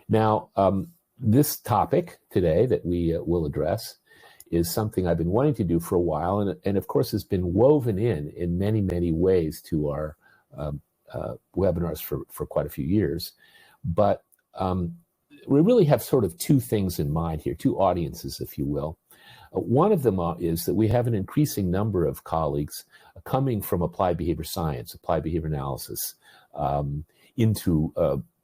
Now, this topic today that we will address is something I've been wanting to do for a while, and of course has been woven in many, many ways to our webinars for quite a few years. But we really have sort of two things in mind here, two audiences, if you will. One of them is that we have an increasing number of colleagues coming from applied behavior science, applied behavior analysis, into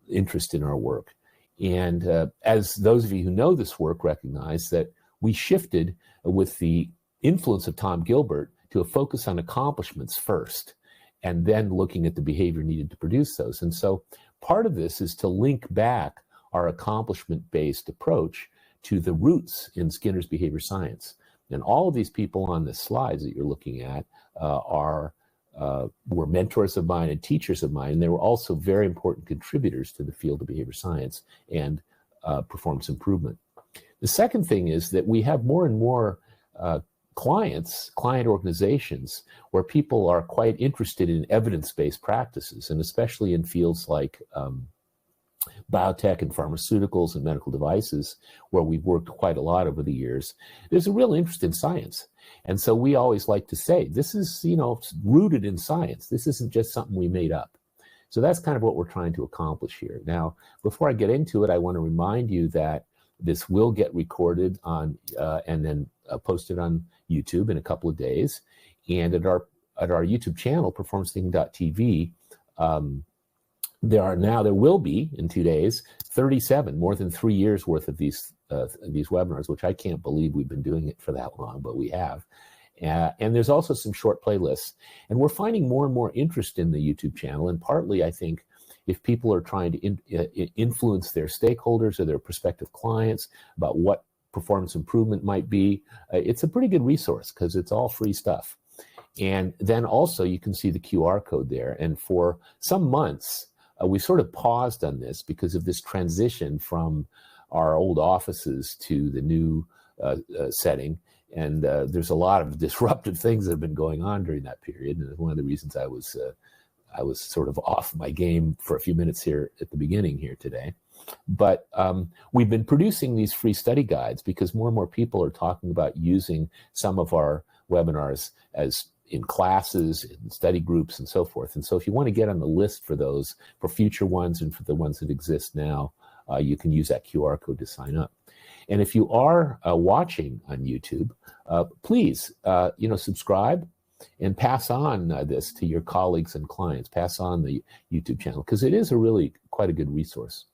interest in our work. And as those of you who know this work recognize that we shifted with the influence of Tom Gilbert to a focus on accomplishments first, and then looking at the behavior needed to produce those. And so part of this is to link back our accomplishment-based approach to the roots in Skinner's behavior science. And all of these people on the slides that you're looking at were mentors of mine and teachers of mine, and they were also very important contributors to the field of behavior science and performance improvement. The second thing is that we have more and more client organizations where people are quite interested in evidence-based practices, and especially in fields like biotech and pharmaceuticals and medical devices, where we've worked quite a lot over the years. There's a real interest in science. And so we always like to say, this is, rooted in science. This isn't just something we made up. So that's kind of what we're trying to accomplish here. Now, before I get into it, I want to remind you that this will get recorded on and then posted on YouTube in a couple of days. And at our YouTube channel, performancethinking.tv, there will be in 2 days 37, more than 3 years worth of these webinars, which I can't believe we've been doing it for that long, but we have. And there's also some short playlists. And we're finding more and more interest in the YouTube channel. And partly, I think, if people are trying to influence their stakeholders or their prospective clients about what performance improvement might be, it's a pretty good resource because it's all free stuff. And then also you can see the QR code there. And for some months, we sort of paused on this because of this transition from our old offices to the new setting. And there's a lot of disruptive things that have been going on during that period. And one of the reasons I was sort of off my game for a few minutes here at the beginning here today. But we've been producing these free study guides because more and more people are talking about using some of our webinars as in classes, in study groups, and so forth. And so if you want to get on the list for those, for future ones and for the ones that exist now, you can use that QR code to sign up. And if you are watching on YouTube, please, subscribe and pass on this to your colleagues and clients. Pass on the YouTube channel because it is quite a good resource.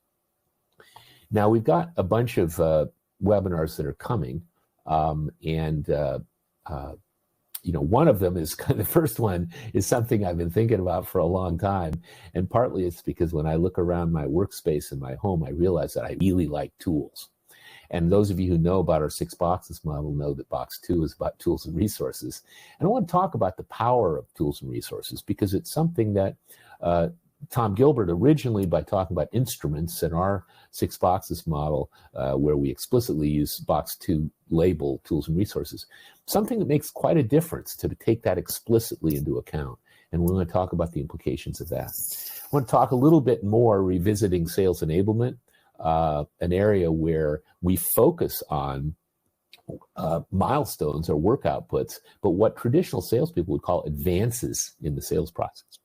Now, we've got a bunch of webinars that are coming, one of them is the first one is something I've been thinking about for a long time. And partly it's because when I look around my workspace in my home, I realize that I really like tools. And those of you who know about our 6 boxes model know that box 2 is about tools and resources. And I want to talk about the power of tools and resources because it's something that Tom Gilbert originally, by talking about instruments in our 6 boxes model, where we explicitly use box 2 label tools and resources, something that makes quite a difference to take that explicitly into account. And we're going to talk about the implications of that. I want to talk a little bit more revisiting sales enablement, an area where we focus on milestones or work outputs, but what traditional salespeople would call advances in the sales process.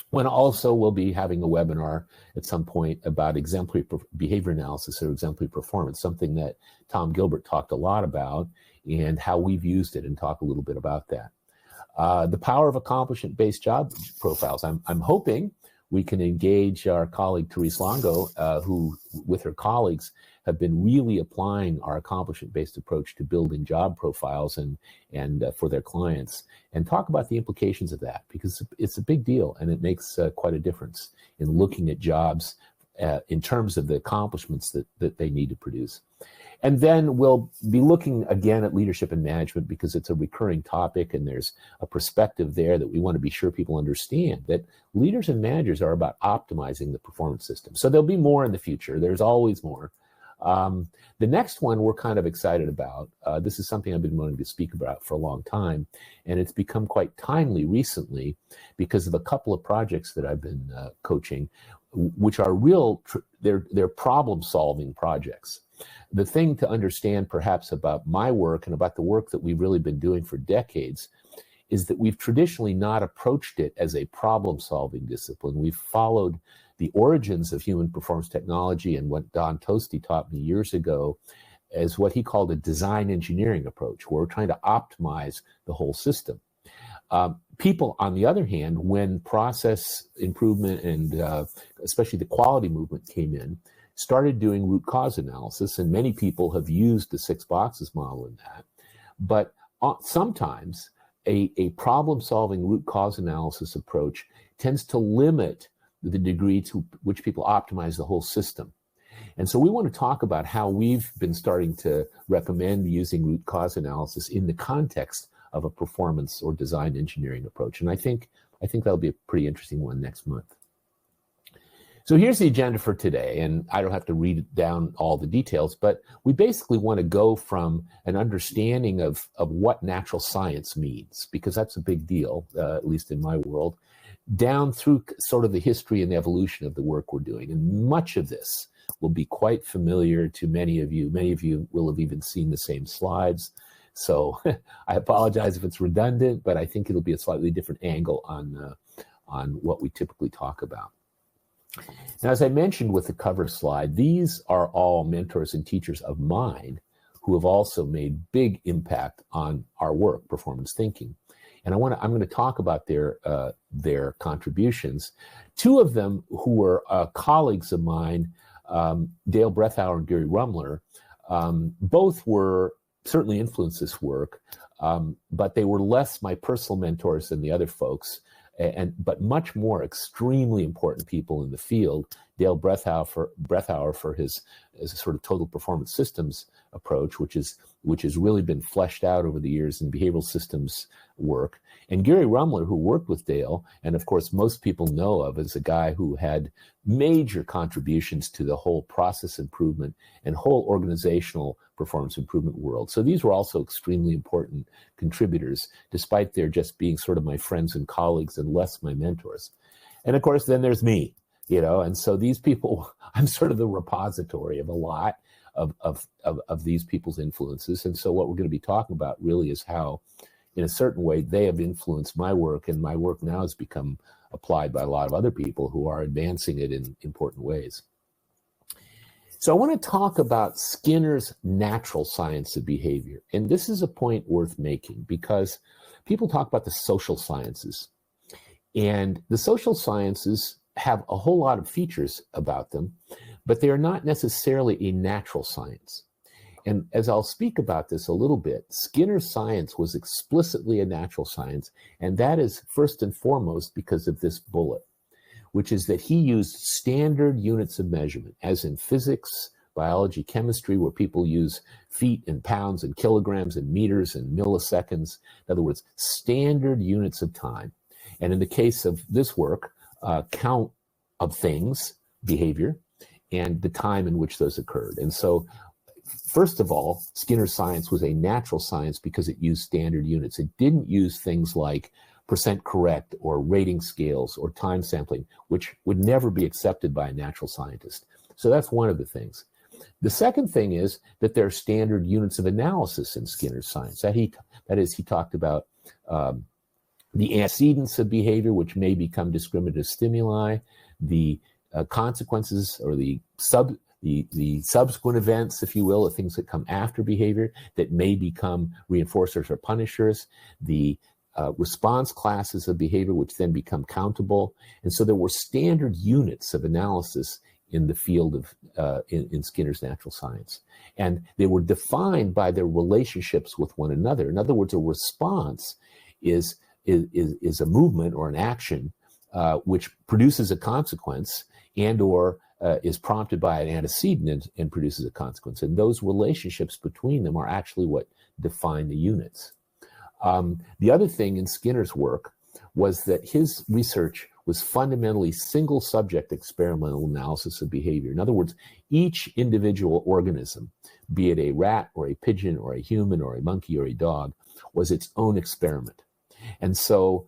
When also we'll be having a webinar at some point about exemplary behavior analysis or exemplary performance, something that Tom Gilbert talked a lot about and how we've used it, and talk a little bit about that. The power of accomplishment-based job profiles. I'm hoping we can engage our colleague Therese Longo, who with her colleagues have been really applying our accomplishment-based approach to building job profiles and for their clients, and talk about the implications of that, because it's a big deal and it makes quite a difference in looking at jobs in terms of the accomplishments that they need to produce. And then we'll be looking again at leadership and management because it's a recurring topic and there's a perspective there that we want to be sure people understand, that leaders and managers are about optimizing the performance system. So there'll be more in the future. There's always more. The next one we're kind of excited about. This is something I've been wanting to speak about for a long time, and it's become quite timely recently because of a couple of projects that I've been coaching, which are they're problem-solving projects. The thing to understand perhaps about my work and about the work that we've really been doing for decades is that we've traditionally not approached it as a problem-solving discipline. We've followed the origins of human performance technology and what Don Toasty taught me years ago as what he called a design engineering approach, where we're trying to optimize the whole system. People, on the other hand, when process improvement and especially the quality movement came in, started doing root cause analysis, and many people have used the 6 boxes model in that. But sometimes a problem-solving root cause analysis approach tends to limit the degree to which people optimize the whole system. And so we want to talk about how we've been starting to recommend using root cause analysis in the context of a performance or design engineering approach. And I think that'll be a pretty interesting one next month. So here's the agenda for today, and I don't have to read down all the details, but we basically want to go from an understanding of what natural science means, because that's a big deal, at least in my world, down through sort of the history and evolution of the work we're doing. And much of this will be quite familiar to many of you. Many of you will have even seen the same slides. So I apologize if it's redundant, but I think it'll be a slightly different angle on what we typically talk about. Now, as I mentioned with the cover slide, these are all mentors and teachers of mine who have also made big impact on our work, performance thinking. And I'm going to talk about their contributions. 2 of them who were colleagues of mine, Dale Brethauer and Gary Rumler, both were certainly influenced this work, but they were less my personal mentors than the other folks. But much more extremely important people in the field. Dale Brethauer for his sort of total performance systems approach, which has really been fleshed out over the years in behavioral systems work. And Gary Rumler, who worked with Dale, and of course most people know of as a guy who had major contributions to the whole process improvement and whole organizational performance improvement world. So these were also extremely important contributors, despite their just being sort of my friends and colleagues and less my mentors. And of course, then there's me, and so these people, I'm sort of the repository of a lot of these people's influences. And so what we're going to be talking about really is how, in a certain way, they have influenced my work, and my work now has become applied by a lot of other people who are advancing it in important ways. So I want to talk about Skinner's natural science of behavior. And this is a point worth making because people talk about the social sciences. And the social sciences have a whole lot of features about them, but they are not necessarily a natural science. And as I'll speak about this a little bit, Skinner's science was explicitly a natural science, and that is first and foremost because of this bullet, which is that he used standard units of measurement, as in physics, biology, chemistry, where people use feet and pounds and kilograms and meters and milliseconds. In other words, standard units of time. And in the case of this work, count of things, behavior, and the time in which those occurred. And so, first of all, Skinner's science was a natural science because it used standard units. It didn't use things like percent correct or rating scales or time sampling, which would never be accepted by a natural scientist. So that's one of the things. The second thing is that there are standard units of analysis in Skinner's science. That is, he talked about the antecedents of behavior, which may become discriminative stimuli, the consequences or the subsequent events, if you will, of things that come after behavior that may become reinforcers or punishers, the response classes of behavior, which then become countable. And so there were standard units of analysis in the field of in Skinner's natural science. And they were defined by their relationships with one another. In other words, a response is a movement or an action which produces a consequence and or is prompted by an antecedent and produces a consequence. And those relationships between them are actually what define the units. The other thing in Skinner's work was that his research was fundamentally single subject experimental analysis of behavior. In other words, each individual organism, be it a rat or a pigeon or a human or a monkey or a dog, was its own experiment. And so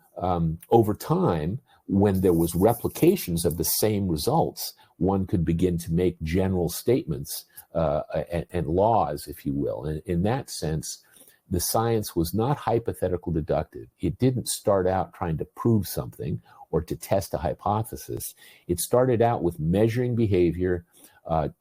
over time, when there was replications of the same results, one could begin to make general statements and laws, if you will. And in that sense, the science was not hypothetical deductive. It didn't start out trying to prove something or to test a hypothesis. It started out with measuring behavior,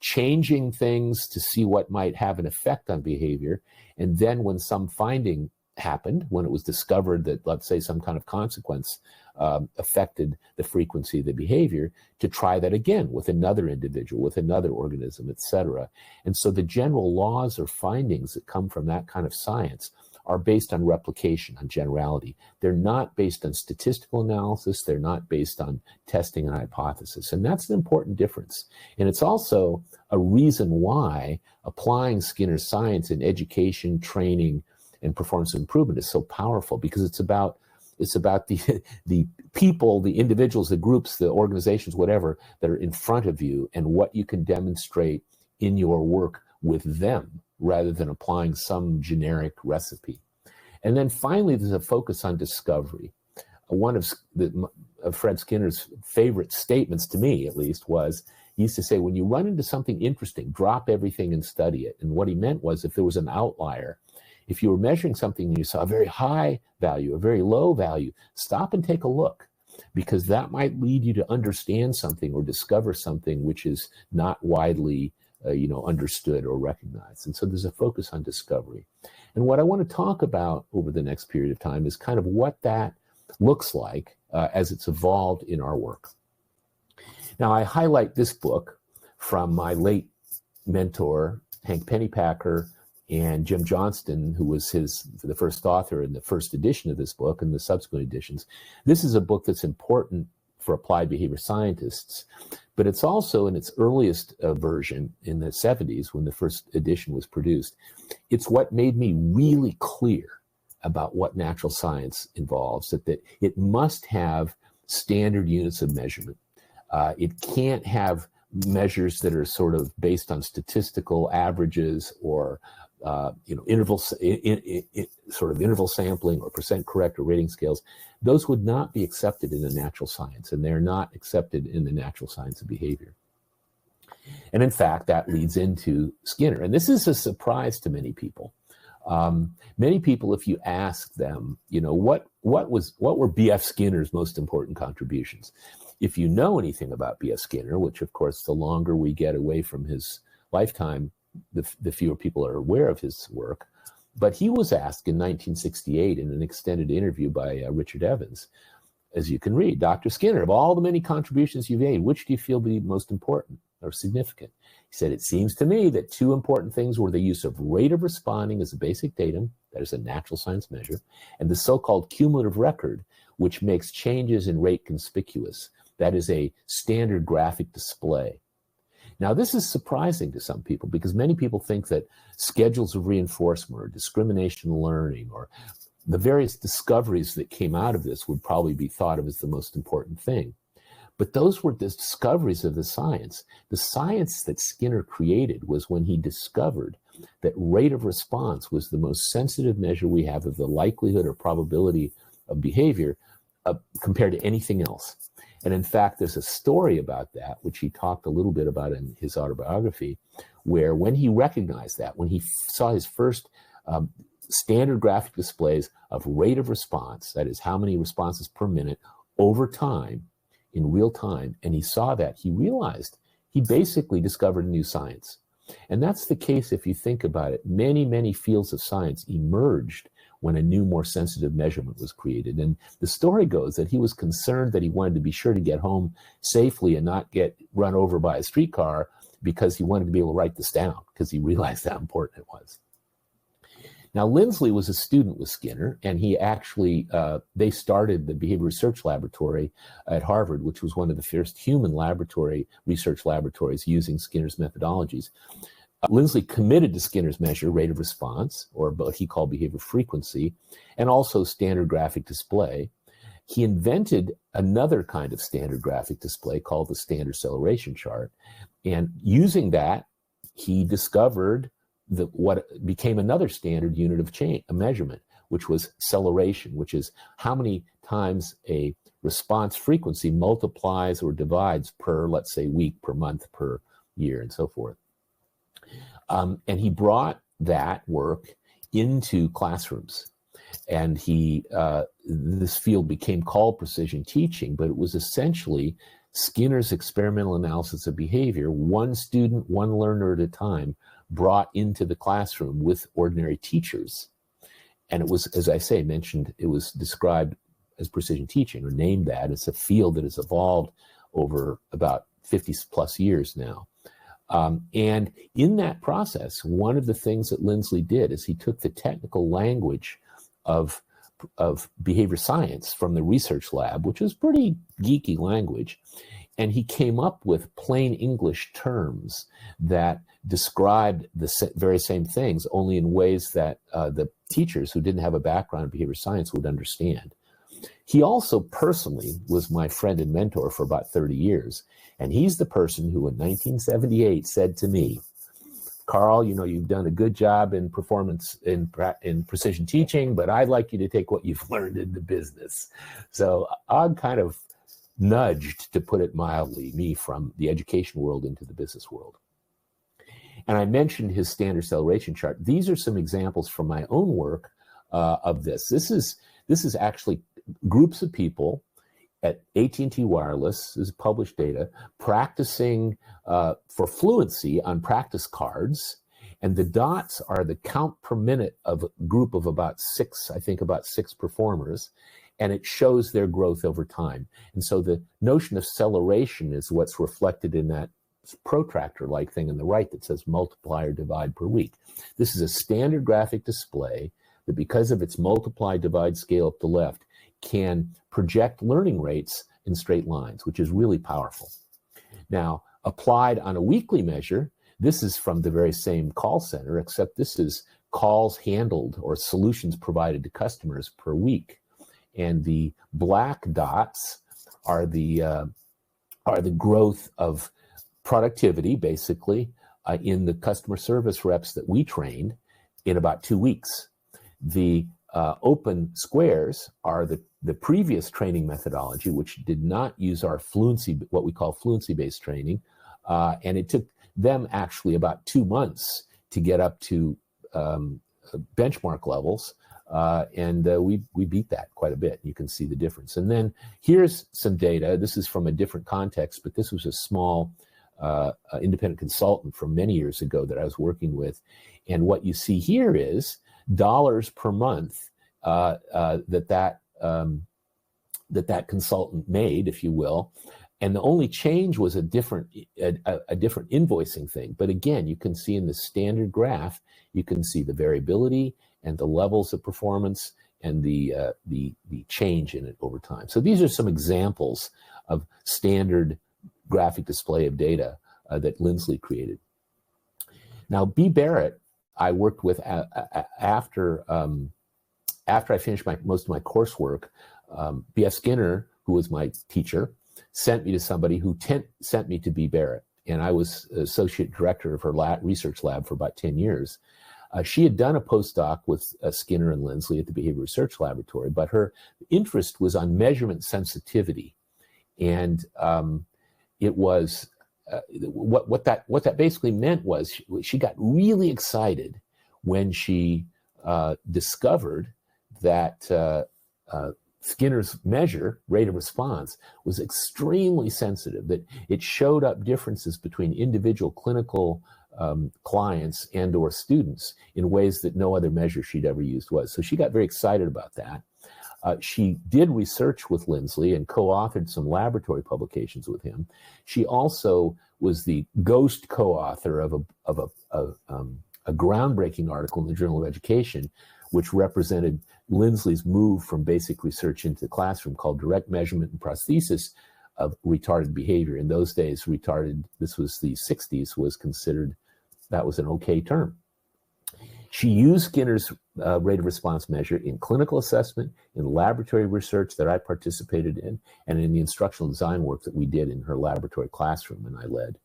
changing things to see what might have an effect on behavior. And then when some finding happened, when it was discovered that, let's say, some kind of consequence affected the frequency of the behavior, to try that again with another individual, with another organism, etc. And so the general laws or findings that come from that kind of science are based on replication, on generality. They're not based on statistical analysis. They're not based on testing an hypothesis. And that's an important difference. And it's also a reason why applying Skinner's science in education, training, and performance improvement is so powerful, because it's about the people, the individuals, the groups, the organizations, whatever, that are in front of you, and what you can demonstrate in your work with them, rather than applying some generic recipe. And then finally, there's a focus on discovery. One of Fred Skinner's favorite statements, to me at least, was he used to say, when you run into something interesting, drop everything and study it. And what he meant was, if there was an outlier, if you were measuring something and you saw a very high value, a very low value, stop and take a look, because that might lead you to understand something or discover something which is not widely understood or recognized. And so there's a focus on discovery. And what I want to talk about over the next period of time is kind of what that looks like as it's evolved in our work. Now, I highlight this book from my late mentor, Hank Pennypacker, and Jim Johnston, who was the first author in the first edition of this book and the subsequent editions. This is a book that's important for applied behavior scientists, but it's also in its earliest version in the 70s, when the first edition was produced. It's what made me really clear about what natural science involves, that it must have standard units of measurement. It can't have measures that are sort of based on statistical averages or interval sampling or percent correct or rating scales. Those would not be accepted in the natural science, and they're not accepted in the natural science of behavior. And in fact, that leads into Skinner. And this is a surprise to many people. Many people, if you ask them, what were B.F. Skinner's most important contributions? If you know anything about B.F. Skinner, which of course, the longer we get away from his lifetime, the fewer people are aware of his work. But he was asked in 1968 in an extended interview by Richard Evans, as you can read, Dr. Skinner, of all the many contributions you've made, which do you feel be most important or significant? He said, it seems to me that two important things were the use of rate of responding as a basic datum, that is a natural science measure, and the so-called cumulative record, which makes changes in rate conspicuous. That is a standard graphic display. Now, this is surprising to some people, because many people think that schedules of reinforcement or discrimination learning or the various discoveries that came out of this would probably be thought of as the most important thing. But those were the discoveries of the science. The science that Skinner created was when he discovered that rate of response was the most sensitive measure we have of the likelihood or probability of behavior compared to anything else. And in fact, there's a story about that, which he talked a little bit about in his autobiography, where when he recognized that, when he saw his first standard graphic displays of rate of response, that is how many responses per minute over time, in real time, and he saw that, he realized he basically discovered a new science. And that's the case if you think about it. Many, many fields of science emerged when a new, more sensitive measurement was created. And the story goes that he was concerned that he wanted to be sure to get home safely and not get run over by a streetcar, because he wanted to be able to write this down, because he realized how important it was. Now, Lindsley was a student with Skinner, and he actually, they started the Behavior Research Laboratory at Harvard, which was one of the first human research laboratories using Skinner's methodologies. Lindsley committed to Skinner's measure, rate of response, or what he called behavior frequency, and also standard graphic display. he invented another kind of standard graphic display called the standard acceleration chart. And using that, he discovered what became another standard unit of measurement, which was acceleration, which is how many times a response frequency multiplies or divides per, let's say, week, per month, per year, and so forth. And he brought that work into classrooms. And this field became called precision teaching, but it was essentially Skinner's experimental analysis of behavior, one student, one learner at a time, brought into the classroom with ordinary teachers. And it was, as I say, it was described as precision teaching, or named that. It's a field that has evolved over about 50 plus years now. And in that process, one of the things that Lindsley did is he took the technical language of behavior science from the research lab, which is pretty geeky language, and he came up with plain English terms that described the very same things, only in ways that the teachers who didn't have a background in behavior science would understand. He also personally was my friend and mentor for about 30 years, and he's the person who in 1978 said to me, Carl, you've done a good job in performance in precision teaching, but I'd like you to take what you've learned in the business. So I'm kind of nudged, to put it mildly, me from the education world into the business world. And I mentioned his standard acceleration chart. These are some examples from my own work of this. This is actually groups of people at AT&T Wireless, this is published data, practicing for fluency on practice cards. And the dots are the count per minute of a group of about six performers. And it shows their growth over time. And so the notion of acceleration is what's reflected in that protractor-like thing on the right that says multiply or divide per week. This is a standard graphic display that, because of its multiply, divide, scale up to left, can project learning rates in straight lines, which is really powerful. Now, applied on a weekly measure, this is from the very same call center, except this is calls handled or solutions provided to customers per week. And the black dots are the growth of productivity, basically, in the customer service reps that we trained in about 2 weeks. The open squares are the previous training methodology, which did not use our fluency, what we call fluency-based training, and it took them actually about 2 months to get up to benchmark levels. And we beat that quite a bit. You can see the difference. And then here's some data. This is from a different context, but this was a small independent consultant from many years ago that I was working with. And what you see here is dollars per month that consultant made, if you will. And the only change was a different invoicing thing. But again, you can see in the standard graph, you can see the variability and the levels of performance and the change in it over time. So these are some examples of standard graphic display of data that Lindsley created. Now, B. Barrett, I worked with after I finished most of my coursework. B.F. Skinner, who was my teacher, sent me to somebody who sent me to B. Barrett. And I was associate director of her research lab for about 10 years. She had done a postdoc with Skinner and Lindsley at the Behavior Research Laboratory, but her interest was on measurement sensitivity. And it was, what that basically meant was she got really excited when she discovered that Skinner's measure, rate of response, was extremely sensitive, that it showed up differences between individual clinical clients and or students in ways that no other measure she'd ever used was. So she got very excited about that. She did research with Lindsley and co-authored some laboratory publications with him. She also was the ghost co-author of a groundbreaking article in the Journal of Education, which represented Lindsley's move from basic research into the classroom, called Direct Measurement and Prosthesis of Retarded Behavior. In those days, retarded, this was the 60s, was considered, that was an okay term. She used Skinner's rate of response measure in clinical assessment, in laboratory research that I participated in, and in the instructional design work that we did in her laboratory classroom and I led.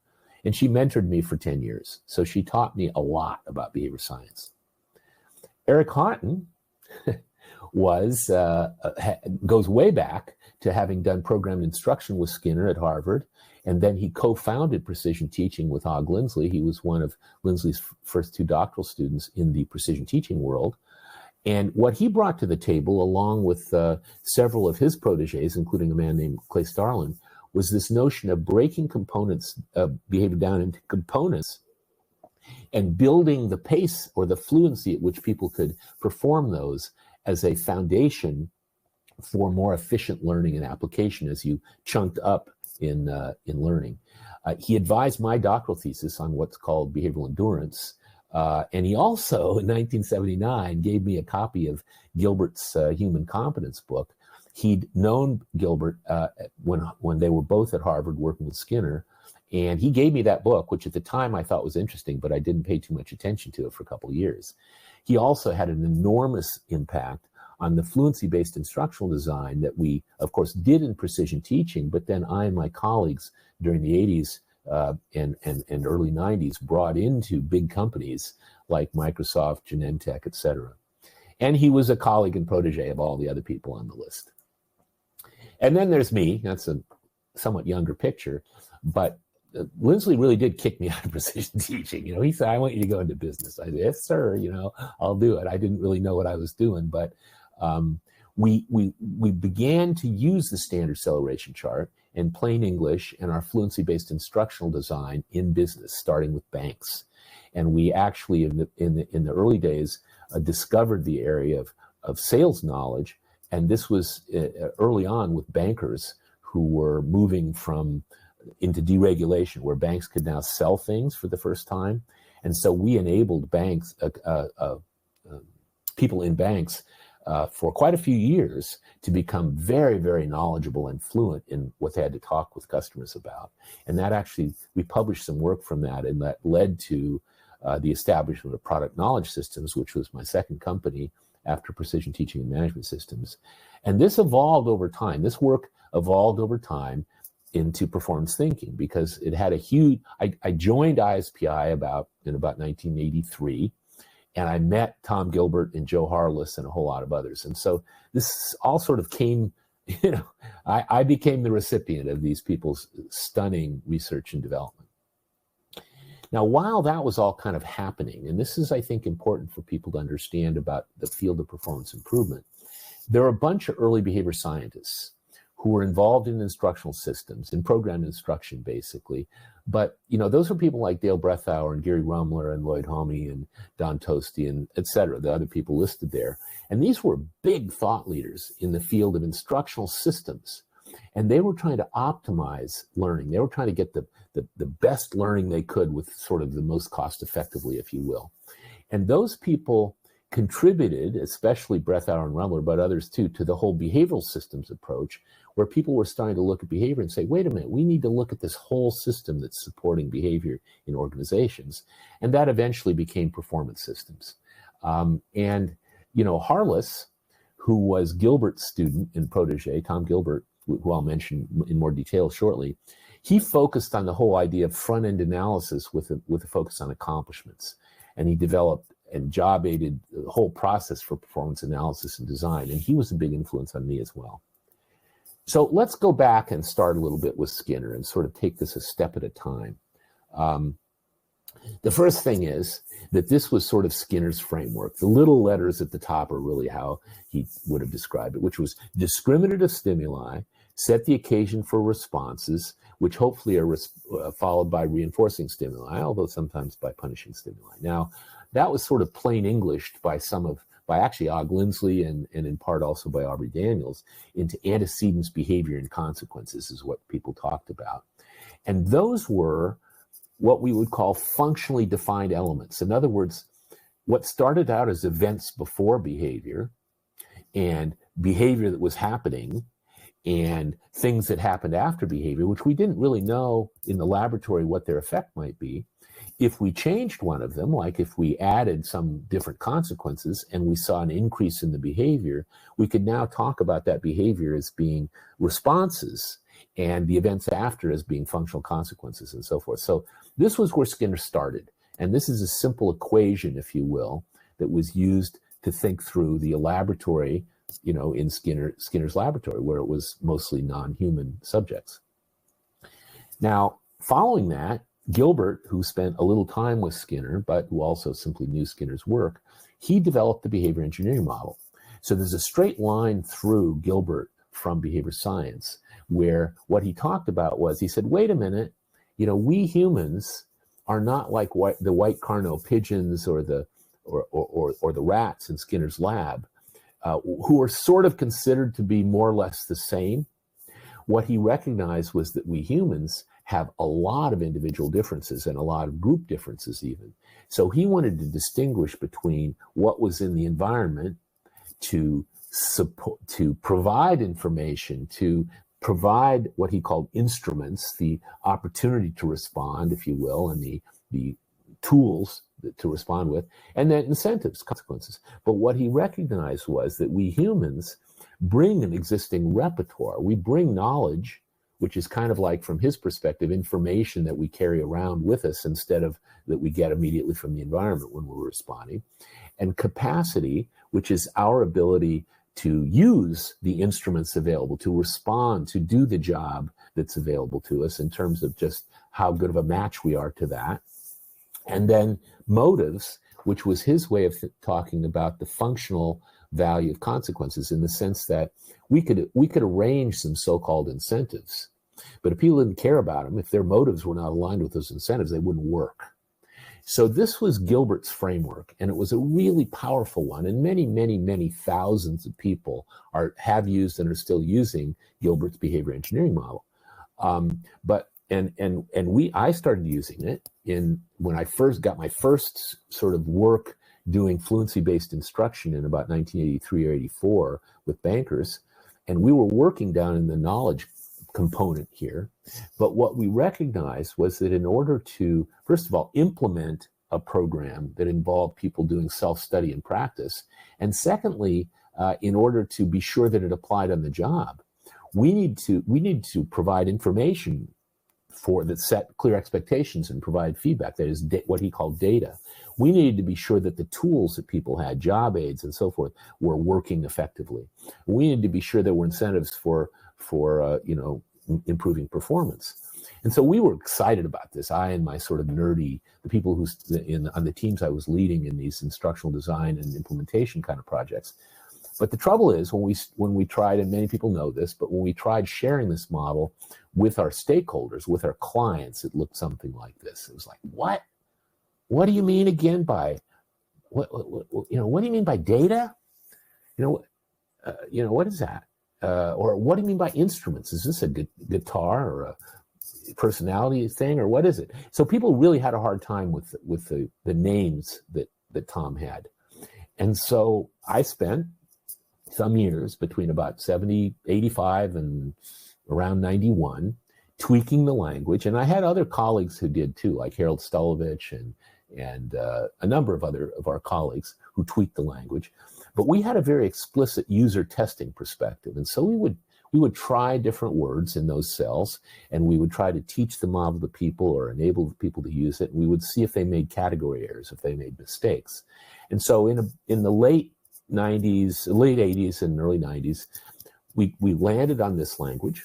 And she mentored me for 10 years. So she taught me a lot about behavior science. Eric Haughton goes way back to having done program instruction with Skinner at Harvard. And then he co-founded Precision Teaching with Og Lindsley. He was one of Lindsley's first 2 doctoral students in the precision teaching world. And what he brought to the table, along with several of his proteges, including a man named Clay Starlin, was this notion of breaking components, behavior down into components, and building the pace or the fluency at which people could perform those as a foundation for more efficient learning and application as you chunked up in learning. He advised my doctoral thesis on what's called behavioral endurance. And he also, in 1979, gave me a copy of Gilbert's Human Competence book. He'd known Gilbert when they were both at Harvard working with Skinner. And he gave me that book, which at the time I thought was interesting, but I didn't pay too much attention to it for a couple of years. He also had an enormous impact on the fluency-based instructional design that we, of course, did in precision teaching, but then I and my colleagues during the 80s and early 90s brought into big companies like Microsoft, Genentech, et cetera. And he was a colleague and protege of all the other people on the list. And then there's me. That's a somewhat younger picture, but Lindsley really did kick me out of precision teaching. You know, he said, "I want you to go into business." I said, "Yes, sir. You know, I'll do it." I didn't really know what I was doing, but we began to use the standard acceleration chart in plain English and our fluency-based instructional design in business, starting with banks. And we actually, in the early days, discovered the area of sales knowledge. And this was early on with bankers who were moving into deregulation, where banks could now sell things for the first time. And so we enabled banks, people in banks, for quite a few years to become very, very knowledgeable and fluent in what they had to talk with customers about. And that actually, we published some work from that, and that led to the establishment of Product Knowledge Systems, which was my second company after Precision Teaching and Management Systems. And this evolved over time. This work evolved over time into performance thinking, because it had a huge, I joined ISPI in about 1983, and I met Tom Gilbert and Joe Harless and a whole lot of others. And so this all sort of came, you know, I became the recipient of these people's stunning research and development. Now, while that was all kind of happening, and this is, I think, important for people to understand about the field of performance improvement, there are a bunch of early behavior scientists who were involved in instructional systems, in program instruction, basically. But, you know, those are people like Dale Brethauer and Gary Rumler and Lloyd Homey and Don Toasty and et cetera, the other people listed there. And these were big thought leaders in the field of instructional systems. And they were trying to optimize learning. They were trying to get the best learning they could with sort of the most cost effectively, if you will. And those people contributed, especially Brethauer and Rumler, but others too, to the whole behavioral systems approach, where people were starting to look at behavior and say, wait a minute, we need to look at this whole system that's supporting behavior in organizations. And that eventually became performance systems. And, you know, Harless, who was Gilbert's student and protege, Tom Gilbert, who I'll mention in more detail shortly, he focused on the whole idea of front-end analysis with a focus on accomplishments. And he developed and job-aided the whole process for performance analysis and design. And he was a big influence on me as well. So let's go back and start a little bit with Skinner and sort of take this a step at a time. The first thing is that this was sort of Skinner's framework. The little letters at the top are really how he would have described it, which was discriminative stimuli, set the occasion for responses, which hopefully are followed by reinforcing stimuli, although sometimes by punishing stimuli. Now, that was sort of plain Englished by actually Og Lindsley and in part also by Aubrey Daniels into antecedents, behavior, and consequences is what people talked about. And those were what we would call functionally defined elements. In other words, what started out as events before behavior and behavior that was happening and things that happened after behavior, which we didn't really know in the laboratory what their effect might be, if we changed one of them, like if we added some different consequences and we saw an increase in the behavior, we could now talk about that behavior as being responses and the events after as being functional consequences and so forth. So this was where Skinner started. And this is a simple equation, if you will, that was used to think through the laboratory, in Skinner's laboratory, where it was mostly non-human subjects. Now, following that, Gilbert, who spent a little time with Skinner, but who also simply knew Skinner's work, he developed the behavior engineering model. So there's a straight line through Gilbert from behavior science, where what he talked about was, he said, wait a minute, we humans are not like the white Carnot pigeons or the rats in Skinner's lab, who are sort of considered to be more or less the same. What he recognized was that we humans have a lot of individual differences and a lot of group differences even. So he wanted to distinguish between what was in the environment to provide information, to provide what he called instruments, the opportunity to respond, if you will, and the tools to respond with, and then incentives, consequences. But what he recognized was that we humans bring an existing repertoire. We bring knowledge, which is kind of like, from his perspective, information that we carry around with us instead of that we get immediately from the environment when we're responding, and capacity, which is our ability to use the instruments available, to respond, to do the job that's available to us in terms of just how good of a match we are to that. And then motives, which was his way of talking about the functional value of consequences, in the sense that we could arrange some so-called incentives, but if people didn't care about them, if their motives were not aligned with those incentives, they wouldn't work. So this was Gilbert's framework, and it was a really powerful one. And many, many, many thousands of people have used and are still using Gilbert's behavior engineering model. I started using it when I first got my first sort of work doing fluency-based instruction in about 1983 or 84 with bankers, and we were working down in the knowledge component here. But what we recognized was that in order to, first of all, implement a program that involved people doing self-study and practice, and secondly, in order to be sure that it applied on the job, we need to provide information that set clear expectations and provide feedback. That is what he called data. We needed to be sure that the tools that people had, job aids and so forth, were working effectively. We needed to be sure there were incentives for improving performance. And so we were excited about this. I and my sort of nerdy, the people on the teams I was leading in these instructional design and implementation kind of projects. But the trouble is, when we tried, and many people know this, but when we tried sharing this model with our stakeholders, with our clients, it looked something like this. It was like, what? What do you mean again by what do you mean by data? What is that? Or what do you mean by instruments? Is this a guitar or a personality thing, or what is it? So people really had a hard time with the names that Tom had. And so I spent some years between about 85 and around 91 tweaking the language. And I had other colleagues who did too, like Harold Stolovich and a number of our colleagues who tweaked the language. But we had a very explicit user testing perspective. And so we would try different words in those cells, and we would try to teach the model to people or enable people to use it. And we would see if they made category errors, if they made mistakes. And so in the late 80s and early 90s, we landed on this language.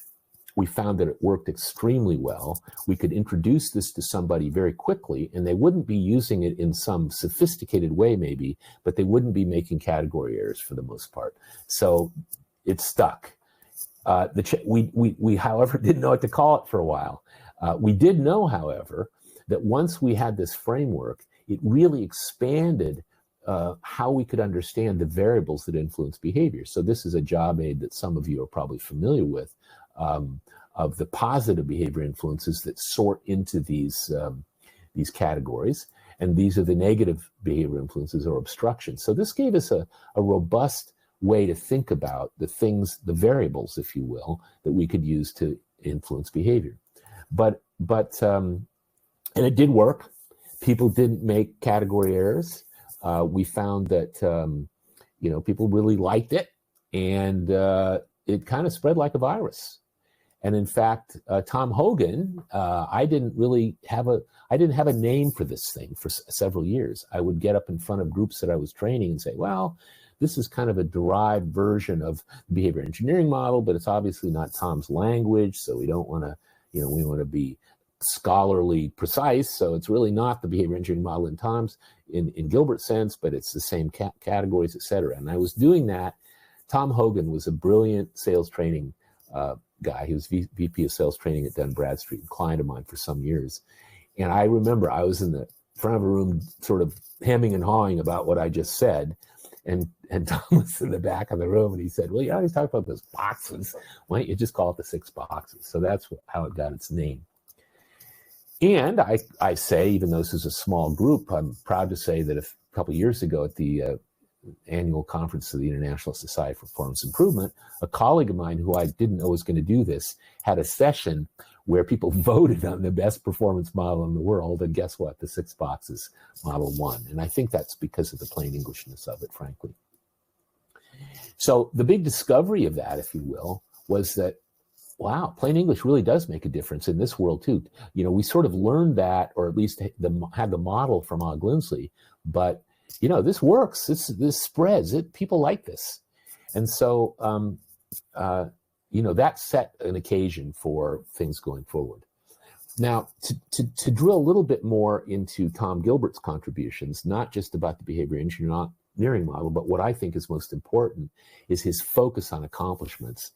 We found that it worked extremely well. We could introduce this to somebody very quickly, and they wouldn't be using it in some sophisticated way maybe, but they wouldn't be making category errors for the most part. So it stuck. We, however, didn't know what to call it for a while. We did know, however, that once we had this framework, it really expanded how we could understand the variables that influence behavior. So this is a job aid that some of you are probably familiar with, of the positive behavior influences that sort into these categories. And these are the negative behavior influences or obstructions. So this gave us a robust way to think about the variables, if you will, that we could use to influence behavior. And it did work. People didn't make category errors. We found that people really liked it, and it kind of spread like a virus. And in fact, Tom Hogan, I didn't have a name for this thing for several years. I would get up in front of groups that I was training and say, well, this is kind of a derived version of the behavior engineering model, but it's obviously not Tom's language, so we don't want to, we want to be scholarly precise. So it's really not the behavior engineering model in Tom's, in Gilbert's sense, but it's the same categories, et cetera. And I was doing that. Tom Hogan was a brilliant sales training guy. He was VP of sales training at Dun Bradstreet, and client of mine for some years. And I remember I was in the front of a room sort of hemming and hawing about what I just said. And Tom was in the back of the room, and he said, well, you always talk about those boxes. Why don't you just call it the 6 boxes? So that's how it got its name. And I say, even though this is a small group, I'm proud to say that a couple of years ago at the annual conference of the International Society for Performance Improvement, a colleague of mine who I didn't know was going to do this had a session where people voted on the best performance model in the world. And guess what? The 6 boxes model won. And I think that's because of the plain Englishness of it, frankly. So the big discovery of that, if you will, was that, wow, plain English really does make a difference in this world too. We sort of learned that, or at least had the model from Og Lindsley, but this works. This spreads. People like this, and so that set an occasion for things going forward. Now, to drill a little bit more into Tom Gilbert's contributions, not just about the behavior engineering model, but what I think is most important is his focus on accomplishments.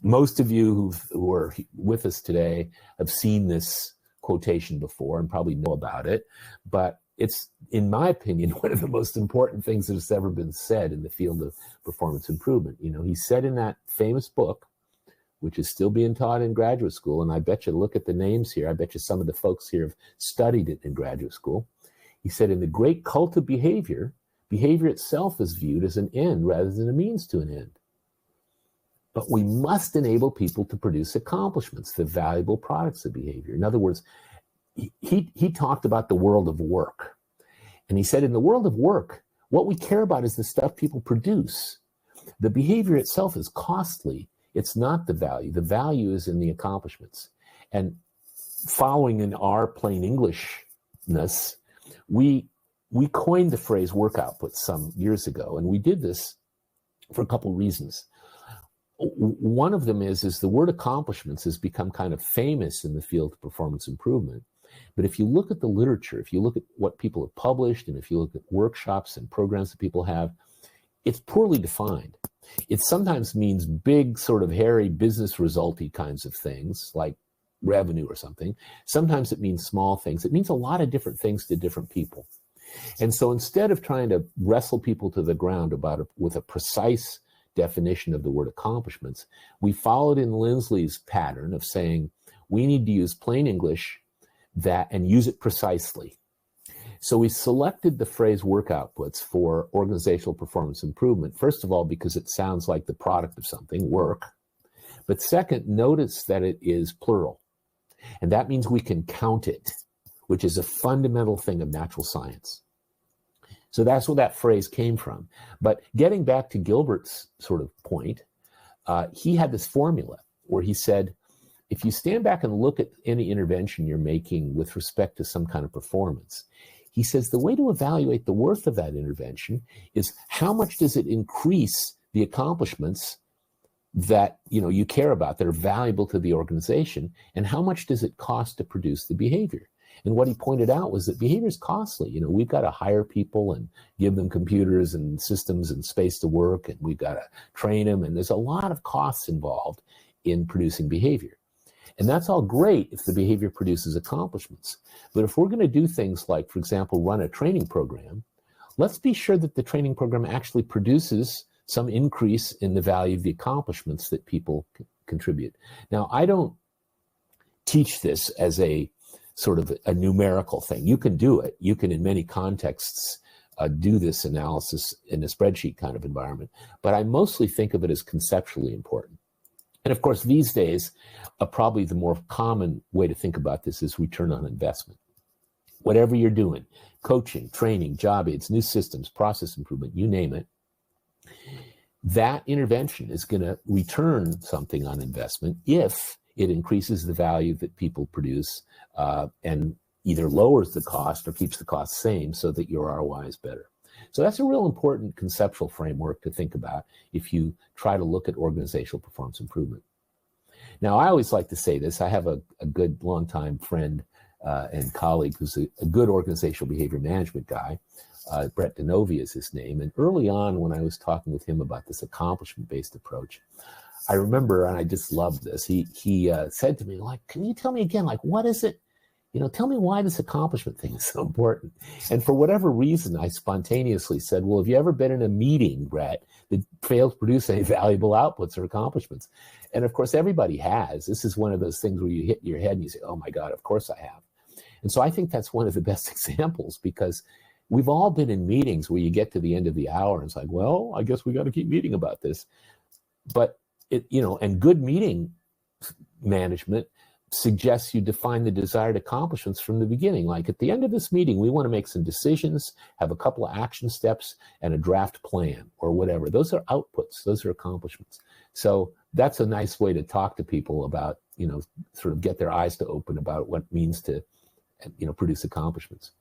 Most of you who are with us today have seen this quotation before and probably know about it, but it's, in my opinion, one of the most important things that has ever been said in the field of performance improvement. He said in that famous book, which is still being taught in graduate school, and I bet you, look at the names here, I bet you some of the folks here have studied it in graduate school. He said, in the great cult of behavior, behavior itself is viewed as an end rather than a means to an end. But we must enable people to produce accomplishments, the valuable products of behavior. In other words, he talked about the world of work. And he said, in the world of work, what we care about is the stuff people produce. The behavior itself is costly. It's not the value. The value is in the accomplishments. And following in our plain Englishness, we coined the phrase work output some years ago. And we did this for a couple reasons. One of them is the word accomplishments has become kind of famous in the field of performance improvement. But if you look at the literature, if you look at what people have published, and if you look at workshops and programs that people have, it's poorly defined. It sometimes means big, sort of hairy business resulty kinds of things, like revenue or something. Sometimes it means small things. It means a lot of different things to different people. And so instead of trying to wrestle people to the ground with a precise definition of the word accomplishments, we followed in Lindsley's pattern of saying, we need to use plain English and use it precisely. So we selected the phrase work outputs for organizational performance improvement, first of all, because it sounds like the product of something, work. But second, notice that it is plural. And that means we can count it, which is a fundamental thing of natural science. So that's where that phrase came from. But getting back to Gilbert's sort of point, he had this formula where he said, if you stand back and look at any intervention you're making with respect to some kind of performance, he says the way to evaluate the worth of that intervention is how much does it increase the accomplishments that you care about, that are valuable to the organization, and how much does it cost to produce the behavior? And what he pointed out was that behavior is costly. We've got to hire people and give them computers and systems and space to work, and we've got to train them, and there's a lot of costs involved in producing behavior. And that's all great if the behavior produces accomplishments. But if we're going to do things like, for example, run a training program, let's be sure that the training program actually produces some increase in the value of the accomplishments that people contribute. Now, I don't teach this as a sort of a numerical thing. You can do it. You can, in many contexts, do this analysis in a spreadsheet kind of environment. But I mostly think of it as conceptually important. And of course, these days, probably the more common way to think about this is return on investment. whatever you're doing, coaching, training, job aids, new systems, process improvement, you name it, that intervention is going to return something on investment if it increases the value that people produce and either lowers the cost or keeps the cost same so that your ROI is better. So that's a real important conceptual framework to think about if you try to look at organizational performance improvement. Now, I always like to say this. I have a good longtime friend and colleague who's a good organizational behavior management guy. Brett Denovi is his name. And early on, when I was talking with him about this accomplishment-based approach, I remember, and I just loved this, he said to me, like, can you tell me again, like, what is it? Tell me why this accomplishment thing is so important. And for whatever reason, I spontaneously said, well, have you ever been in a meeting, Brett, that failed to produce any valuable outputs or accomplishments? And of course, everybody has. This is one of those things where you hit your head and you say, oh my God, of course I have. And so I think that's one of the best examples, because we've all been in meetings where you get to the end of the hour and it's like, well, I guess we got to keep meeting about this. But and good meeting management suggests you define the desired accomplishments from the beginning. Like, at the end of this meeting, we want to make some decisions, have a couple of action steps, and a draft plan or whatever. Those are outputs. Those are accomplishments. So that's a nice way to talk to people about, sort of get their eyes to open about what it means to, produce accomplishments.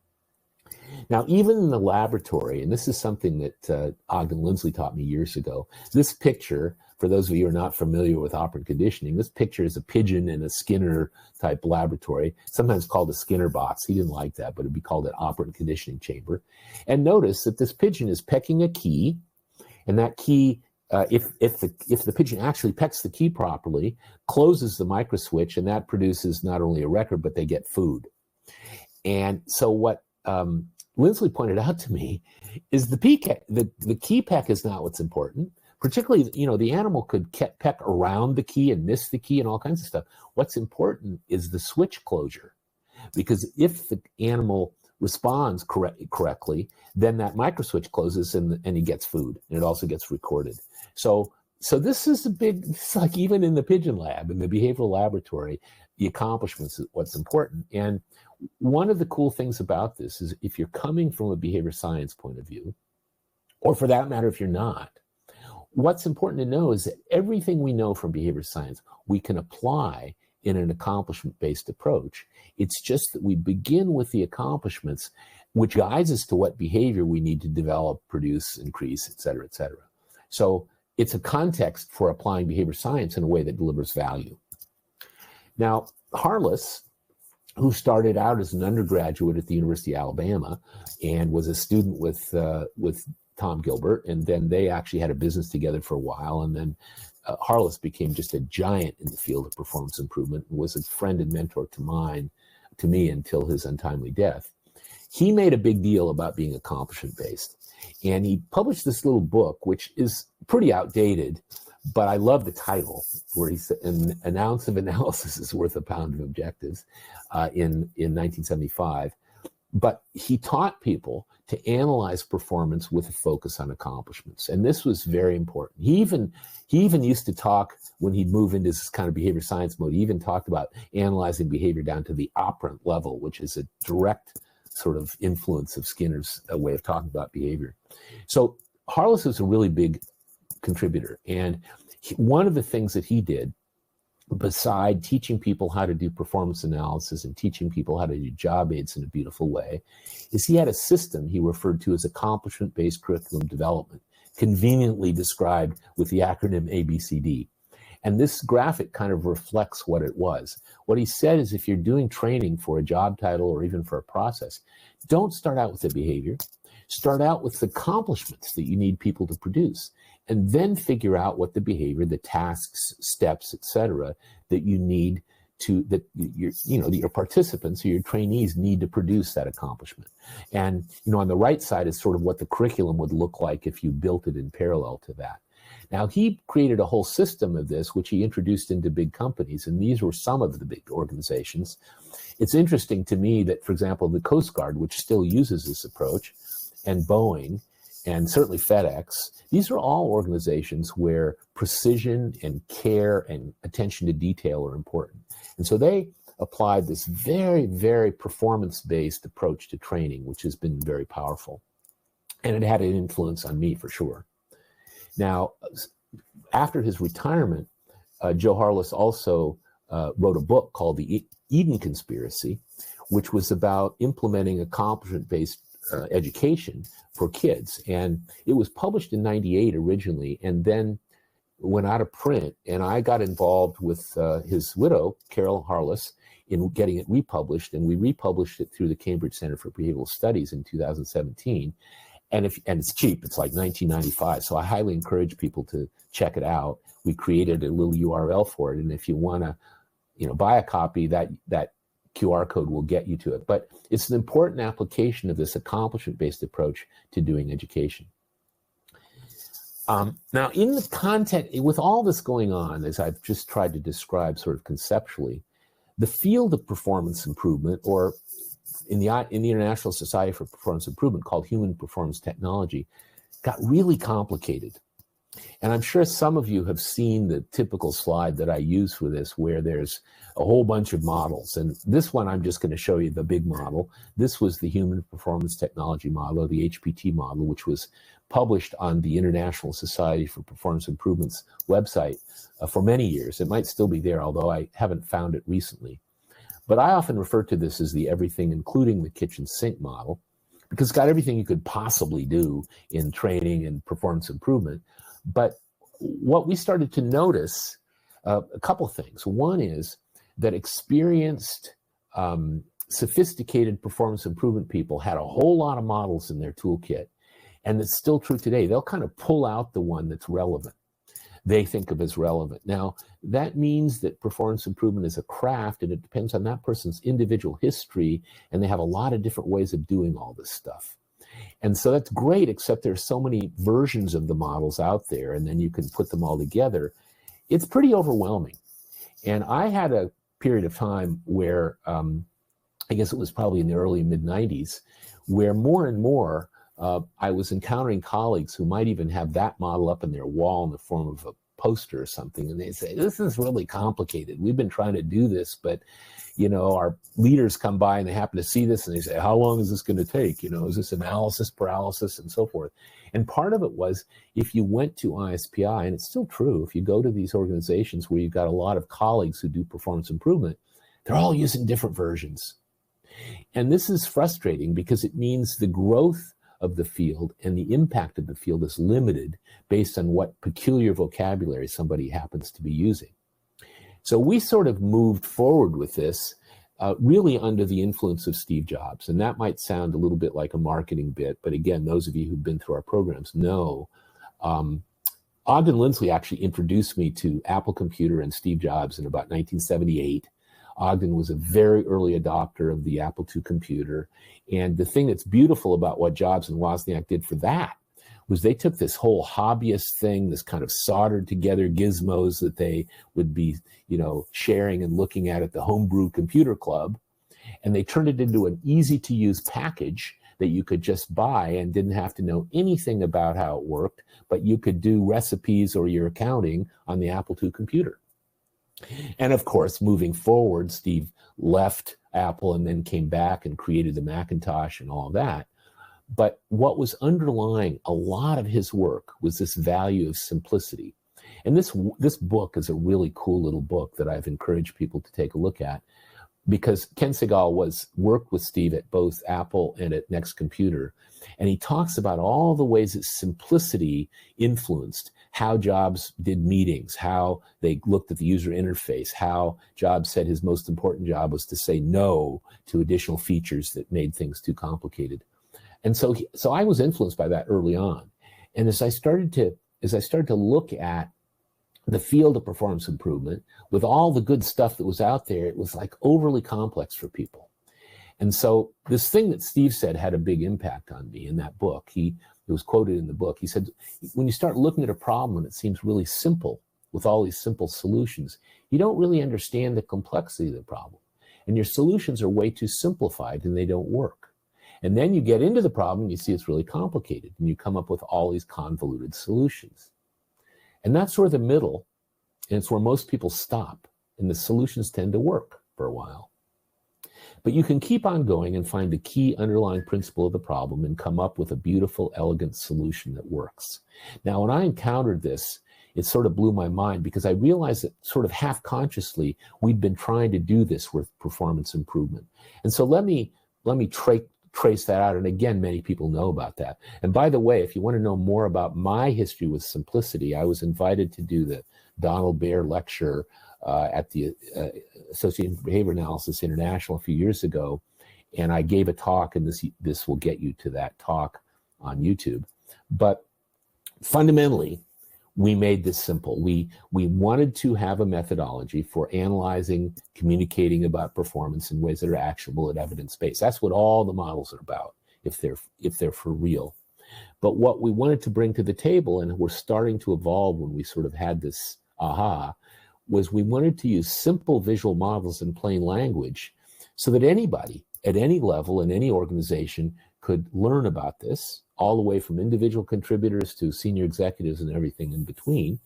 Now, even in the laboratory, and this is something that Ogden Lindsley taught me years ago, this picture, for those of you who are not familiar with operant conditioning, this picture is a pigeon in a Skinner type laboratory, sometimes called a Skinner box. He didn't like that, but it'd be called an operant conditioning chamber. And notice that this pigeon is pecking a key, and that key, if the pigeon actually pecks the key properly, closes the micro switch, and that produces not only a record, but they get food. And so what Lindsley pointed out to me is the key peck is not what's important. Particularly, the animal could peck around the key and miss the key and all kinds of stuff. What's important is the switch closure, because if the animal responds correctly, then that micro switch closes and he gets food, and it also gets recorded. So this is it's like even in the pigeon lab, in the behavioral laboratory, the accomplishments is what's important. And one of the cool things about this is if you're coming from a behavior science point of view, or for that matter, if you're not, what's important to know is that everything we know from behavior science, we can apply in an accomplishment-based approach. It's just that we begin with the accomplishments, which guides us to what behavior we need to develop, produce, increase, et cetera, et cetera. So it's a context for applying behavior science in a way that delivers value. Now, Harless, who started out as an undergraduate at the University of Alabama and was a student with Tom Gilbert, and then they actually had a business together for a while, and then Harless became just a giant in the field of performance improvement and was a friend and mentor to me until his untimely death. He made a big deal about being accomplishment-based, and he published this little book, which is pretty outdated, but I love the title, where he said, an ounce of analysis is worth a pound of objectives, in 1975. But he taught people to analyze performance with a focus on accomplishments. And this was very important. He even used to talk, when he'd move into this kind of behavior science mode, he even talked about analyzing behavior down to the operant level, which is a direct sort of influence of Skinner's way of talking about behavior. So Harless was a really big contributor. And one of the things that he did, beside teaching people how to do performance analysis and teaching people how to do job aids in a beautiful way, is he had a system he referred to as accomplishment-based curriculum development, conveniently described with the acronym ABCD. And this graphic kind of reflects what it was. What he said is, if you're doing training for a job title or even for a process, don't start out with the behavior. Start out with the accomplishments that you need people to produce, and then figure out what the behavior, the tasks, steps, etc., that you need to, that your participants or your trainees need to produce that accomplishment. And on the right side is sort of what the curriculum would look like if you built it in parallel to that. Now, he created a whole system of this, which he introduced into big companies, and these were some of the big organizations. It's interesting to me that, for example, the Coast Guard, which still uses this approach, and Boeing, and certainly FedEx, these are all organizations where precision and care and attention to detail are important. And so they applied this very, very performance-based approach to training, which has been very powerful. And it had an influence on me for sure. Now, after his retirement, Joe Harless also wrote a book called The Eden Conspiracy, which was about implementing accomplishment-based education for kids. And it was published in '98 originally, and then went out of print. And I got involved with his widow, Carol Harless, in getting it republished. And we republished it through the Cambridge Center for Behavioral Studies in 2017. And it's cheap. It's like $19.95. So I highly encourage people to check it out. We created a little URL for it. And if you want to, buy a copy, that QR code will get you to it. But it's an important application of this accomplishment-based approach to doing education. Now, in the content, with all this going on, as I've just tried to describe sort of conceptually, the field of performance improvement, or in the International Society for Performance Improvement, called Human Performance Technology, got really complicated. And I'm sure some of you have seen the typical slide that I use for this, where there's a whole bunch of models. And this one, I'm just going to show you the big model. This was the Human Performance Technology model, or the HPT model, which was published on the International Society for Performance Improvement's website for many years. It might still be there, although I haven't found it recently. But I often refer to this as the everything, including the kitchen sink model, because it's got everything you could possibly do in training and performance improvement. But what we started to notice, a couple things. One is that experienced, sophisticated performance improvement people had a whole lot of models in their toolkit. And it's still true today. They'll kind of pull out the one that's relevant, they think of as relevant. Now, that means that performance improvement is a craft, and it depends on that person's individual history, and they have a lot of different ways of doing all this stuff. And so that's great, except there's so many versions of the models out there, and then you can put them all together. It's pretty overwhelming. And I had a period of time where, I guess it was probably in the early mid-90s, where more and more I was encountering colleagues who might even have that model up in their wall in the form of a poster or something. And they say, this is really complicated. We've been trying to do this, but our leaders come by and they happen to see this and they say, how long is this going to take? Is this analysis paralysis and so forth? And part of it was, if you went to ISPI, and it's still true, if you go to these organizations where you've got a lot of colleagues who do performance improvement, they're all using different versions. And this is frustrating because it means the growth of the field and the impact of the field is limited based on what peculiar vocabulary somebody happens to be using. So we sort of moved forward with this really under the influence of Steve Jobs. And that might sound a little bit like a marketing bit, but again, those of you who've been through our programs know Ogden Lindsley actually introduced me to Apple Computer and Steve Jobs in about 1978. Ogden was a very early adopter of the Apple II computer. And the thing that's beautiful about what Jobs and Wozniak did for that was they took this whole hobbyist thing, this kind of soldered together gizmos that they would be, sharing and looking at the Homebrew Computer Club, and they turned it into an easy to use package that you could just buy and didn't have to know anything about how it worked, but you could do recipes or your accounting on the Apple II computer. And of course, moving forward, Steve left Apple and then came back and created the Macintosh and all of that. But what was underlying a lot of his work was this value of simplicity. And this book is a really cool little book that I've encouraged people to take a look at, because Ken Segal worked with Steve at both Apple and at Next Computer. And he talks about all the ways that simplicity influenced how Jobs did meetings, how they looked at the user interface, how Jobs said his most important job was to say no to additional features that made things too complicated. And so I was influenced by that early on. And as I started to look at the field of performance improvement with all the good stuff that was out there, it was like overly complex for people. And so this thing that Steve said had a big impact on me in that book. It was quoted in the book. He said, when you start looking at a problem and it seems really simple with all these simple solutions, you don't really understand the complexity of the problem. And your solutions are way too simplified and they don't work. And then you get into the problem and you see it's really complicated and you come up with all these convoluted solutions. And that's sort of the middle, and it's where most people stop, and the solutions tend to work for a while. But you can keep on going and find the key underlying principle of the problem and come up with a beautiful, elegant solution that works. Now, when I encountered this, it sort of blew my mind because I realized that sort of half consciously, we'd been trying to do this with performance improvement. And so let me trace that out. And again, many people know about that. And by the way, if you want to know more about my history with simplicity, I was invited to do the Donald Baer lecture at the Association for Behavior Analysis International a few years ago. And I gave a talk, and this will get you to that talk on YouTube. But fundamentally, we made this simple. We wanted to have a methodology for analyzing, communicating about performance in ways that are actionable and evidence-based. That's what all the models are about, if they're for real. But what we wanted to bring to the table, and we're starting to evolve when we sort of had this aha, was we wanted to use simple visual models in plain language so that anybody at any level in any organization could learn about this, all the way from individual contributors to senior executives and everything in between,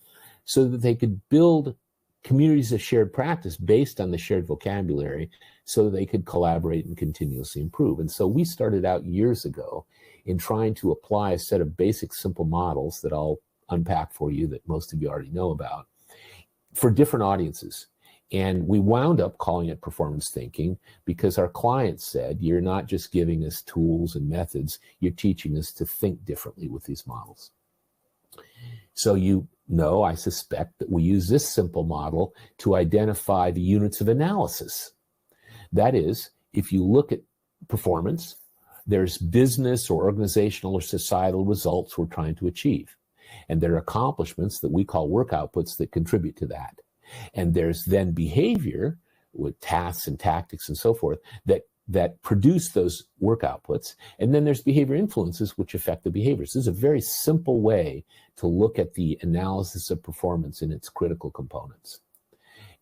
so that they could build communities of shared practice based on the shared vocabulary so they could collaborate and continuously improve. And so we started out years ago in trying to apply a set of basic simple models that I'll unpack for you that most of you already know about for different audiences. And we wound up calling it performance thinking because our clients said, you're not just giving us tools and methods, you're teaching us to think differently with these models. So you know, I suspect that we use this simple model to identify the units of analysis. That is, if you look at performance, there's business or organizational or societal results we're trying to achieve. And there are accomplishments that we call work outputs that contribute to that. And there's then behavior with tasks and tactics and so forth that produce those work outputs. And then there's behavior influences which affect the behaviors. This is a very simple way to look at the analysis of performance in its critical components.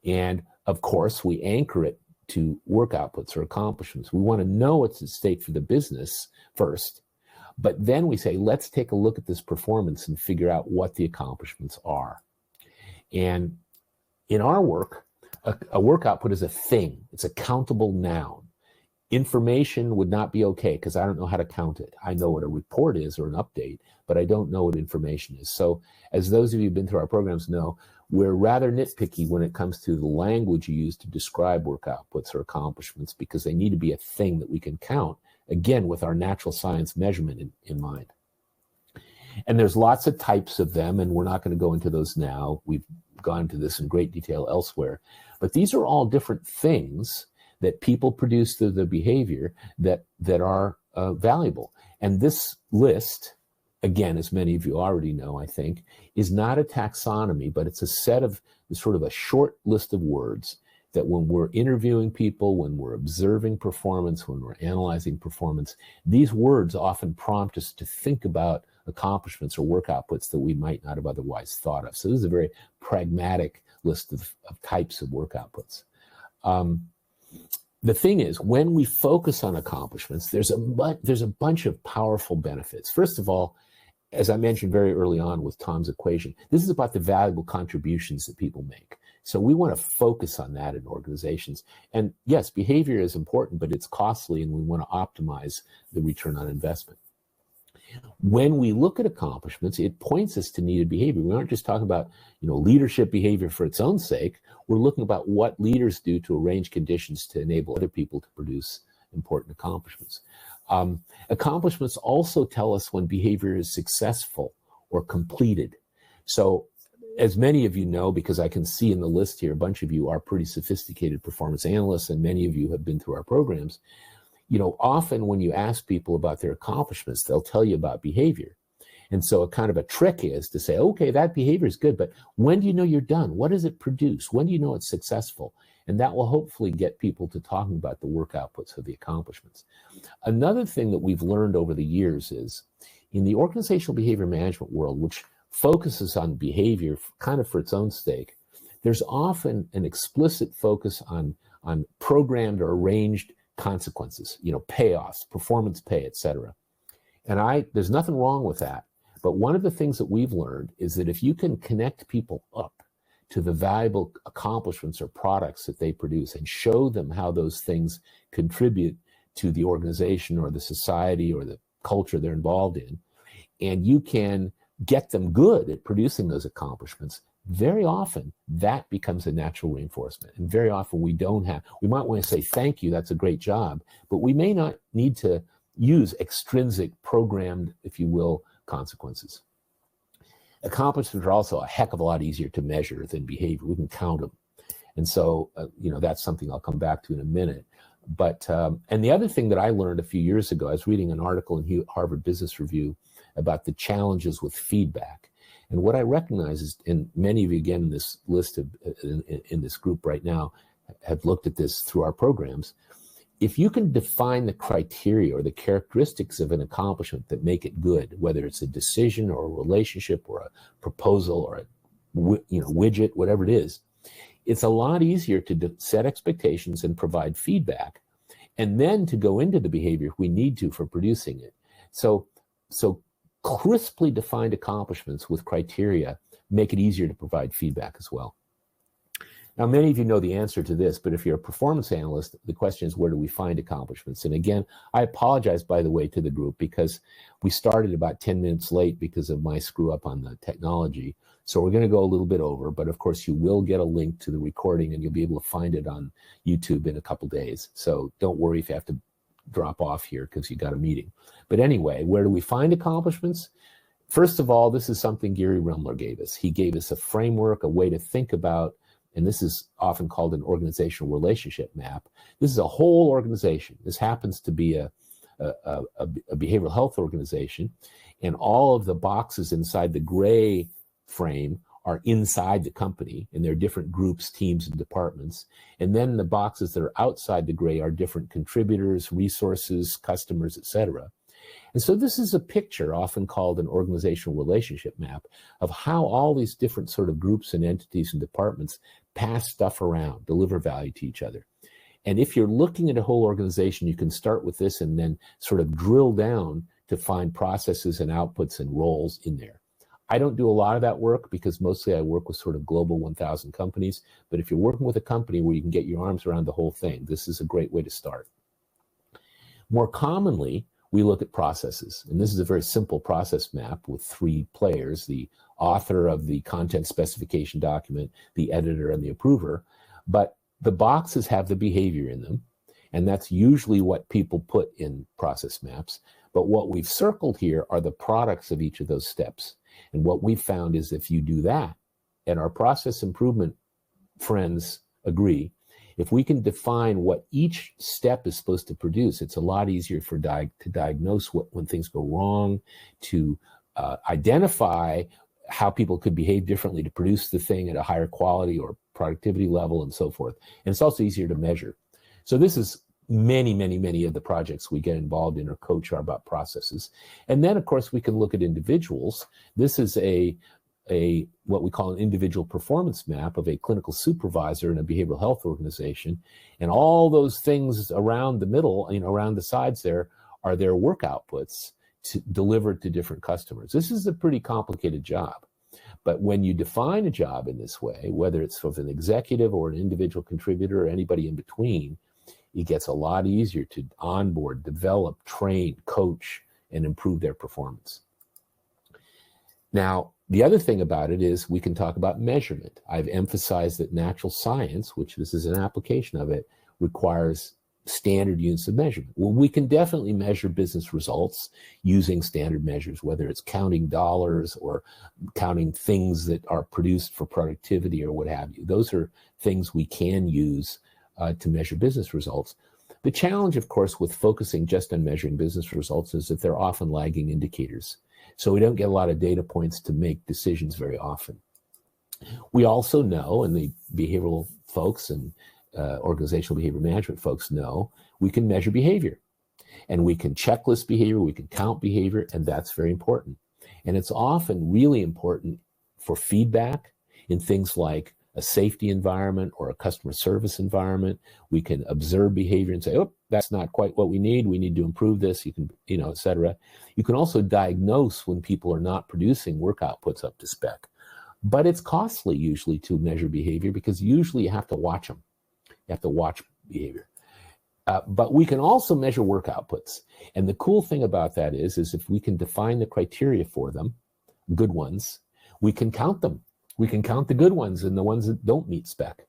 And of course, we anchor it to work outputs or accomplishments. We want to know what's at stake for the business first. But then we say, let's take a look at this performance and figure out what the accomplishments are. And in our work, a work output is a thing. It's a countable noun. Information would not be okay because I don't know how to count it. I know what a report is or an update, but I don't know what information is. So as those of you who've been through our programs know, we're rather nitpicky when it comes to the language you use to describe work outputs or accomplishments because they need to be a thing that we can count, again, with our natural science measurement in mind. And there's lots of types of them, and we're not going to go into those now. We've gone into this in great detail elsewhere. But these are all different things that people produce through their behavior that are valuable. And this list, again, as many of you already know, I think, is not a taxonomy, but it's a set of sort of a short list of words that when we're interviewing people, when we're observing performance, when we're analyzing performance, these words often prompt us to think about accomplishments or work outputs that we might not have otherwise thought of. So this is a very pragmatic list of types of work outputs. The thing is, when we focus on accomplishments, there's a bunch of powerful benefits. First of all, as I mentioned very early on with Tom's equation, this is about the valuable contributions that people make. So we want to focus on that in organizations. And yes, behavior is important, but it's costly, and we want to optimize the return on investment. When we look at accomplishments, it points us to needed behavior. We aren't just talking about, leadership behavior for its own sake. We're looking about what leaders do to arrange conditions to enable other people to produce important accomplishments. Accomplishments also tell us when behavior is successful or completed. So as many of you know, because I can see in the list here, a bunch of you are pretty sophisticated performance analysts, and many of you have been through our programs. Often when you ask people about their accomplishments, they'll tell you about behavior. And so a kind of a trick is to say, okay, that behavior is good, but when do you know you're done? What does it produce? When do you know it's successful? And that will hopefully get people to talking about the work outputs of the accomplishments. Another thing that we've learned over the years is in the organizational behavior management world, which focuses on behavior kind of for its own sake, there's often an explicit focus on programmed or arranged consequences, payoffs, performance pay, etc. And there's nothing wrong with that. But one of the things that we've learned is that if you can connect people up to the valuable accomplishments or products that they produce and show them how those things contribute to the organization or the society or the culture they're involved in, and you can get them good at producing those accomplishments, very often that becomes a natural reinforcement. And very often we might want to say, thank you, that's a great job, but we may not need to use extrinsic programmed, if you will, consequences. Accomplishments are also a heck of a lot easier to measure than behavior. We can count them. And so, that's something I'll come back to in a minute. But, and the other thing that I learned a few years ago, I was reading an article in Harvard Business Review about the challenges with feedback. And what I recognize is, and many of you, again, in this list in this group right now, have looked at this through our programs. If you can define the criteria or the characteristics of an accomplishment that make it good, whether it's a decision or a relationship or a proposal or a widget, whatever it is, it's a lot easier to set expectations and provide feedback, and then to go into the behavior if we need to for producing it. So crisply defined accomplishments with criteria make it easier to provide feedback as well. Now, many of you know the answer to this, but if you're a performance analyst, the question is, where do we find accomplishments? And again, I apologize, by the way, to the group, because we started about 10 minutes late because of my screw up on the technology. So we're going to go a little bit over, but of course you will get a link to the recording and you'll be able to find it on YouTube in a couple days. So don't worry if you have to drop off here because you got a meeting. But anyway, where do we find accomplishments? First of all, this is something Gary Remler gave us. He gave us a framework, a way to think about, and this is often called an organizational relationship map. This is a whole organization. This happens to be a behavioral health organization, and all of the boxes inside the gray frame are inside the company, and they're different groups, teams, and departments. And then the boxes that are outside the gray are different contributors, resources, customers, etc. And so this is a picture, often called an organizational relationship map, of how all these different sort of groups and entities and departments pass stuff around, deliver value to each other. And if you're looking at a whole organization, you can start with this and then sort of drill down to find processes and outputs and roles in there. I don't do a lot of that work because mostly I work with sort of global 1,000 companies. But if you're working with a company where you can get your arms around the whole thing, this is a great way to start. More commonly, we look at processes. And this is a very simple process map with 3 players: the author of the content specification document, the editor, and the approver. But the boxes have the behavior in them. And that's usually what people put in process maps. But what we've circled here are the products of each of those steps. And what we found is if you do that, and our process improvement friends agree, if we can define what each step is supposed to produce, it's a lot easier to diagnose when things go wrong, to identify how people could behave differently to produce the thing at a higher quality or productivity level and so forth. And it's also easier to measure. So this is many of the projects we get involved in or coach are about processes. And then, of course, we can look at individuals. This is what we call an individual performance map of a clinical supervisor in a behavioral health organization. And all those things around the middle, around the sides there, are their work outputs delivered to different customers. This is a pretty complicated job. But when you define a job in this way, whether it's of an executive or an individual contributor or anybody in between, it gets a lot easier to onboard, develop, train, coach, and improve their performance. Now, the other thing about it is we can talk about measurement. I've emphasized that natural science, which this is an application of it, requires standard units of measurement. Well, we can definitely measure business results using standard measures, whether it's counting dollars or counting things that are produced for productivity or what have you. Those are things we can use to measure business results. The challenge, of course, with focusing just on measuring business results is that they're often lagging indicators. So we don't get a lot of data points to make decisions very often. We also know, and the behavioral folks and organizational behavior management folks know, we can measure behavior. And we can checklist behavior, we can count behavior, and that's very important. And it's often really important for feedback in things like a safety environment or a customer service environment. We can observe behavior and say, oh, that's not quite what we need to improve this. You can, et cetera. You can also diagnose when people are not producing work outputs up to spec. But it's costly usually to measure behavior because usually you have to watch them. You have to watch behavior. But we can also measure work outputs. And the cool thing about that is if we can define the criteria for them, good ones, we can count them. We can count the good ones and the ones that don't meet spec.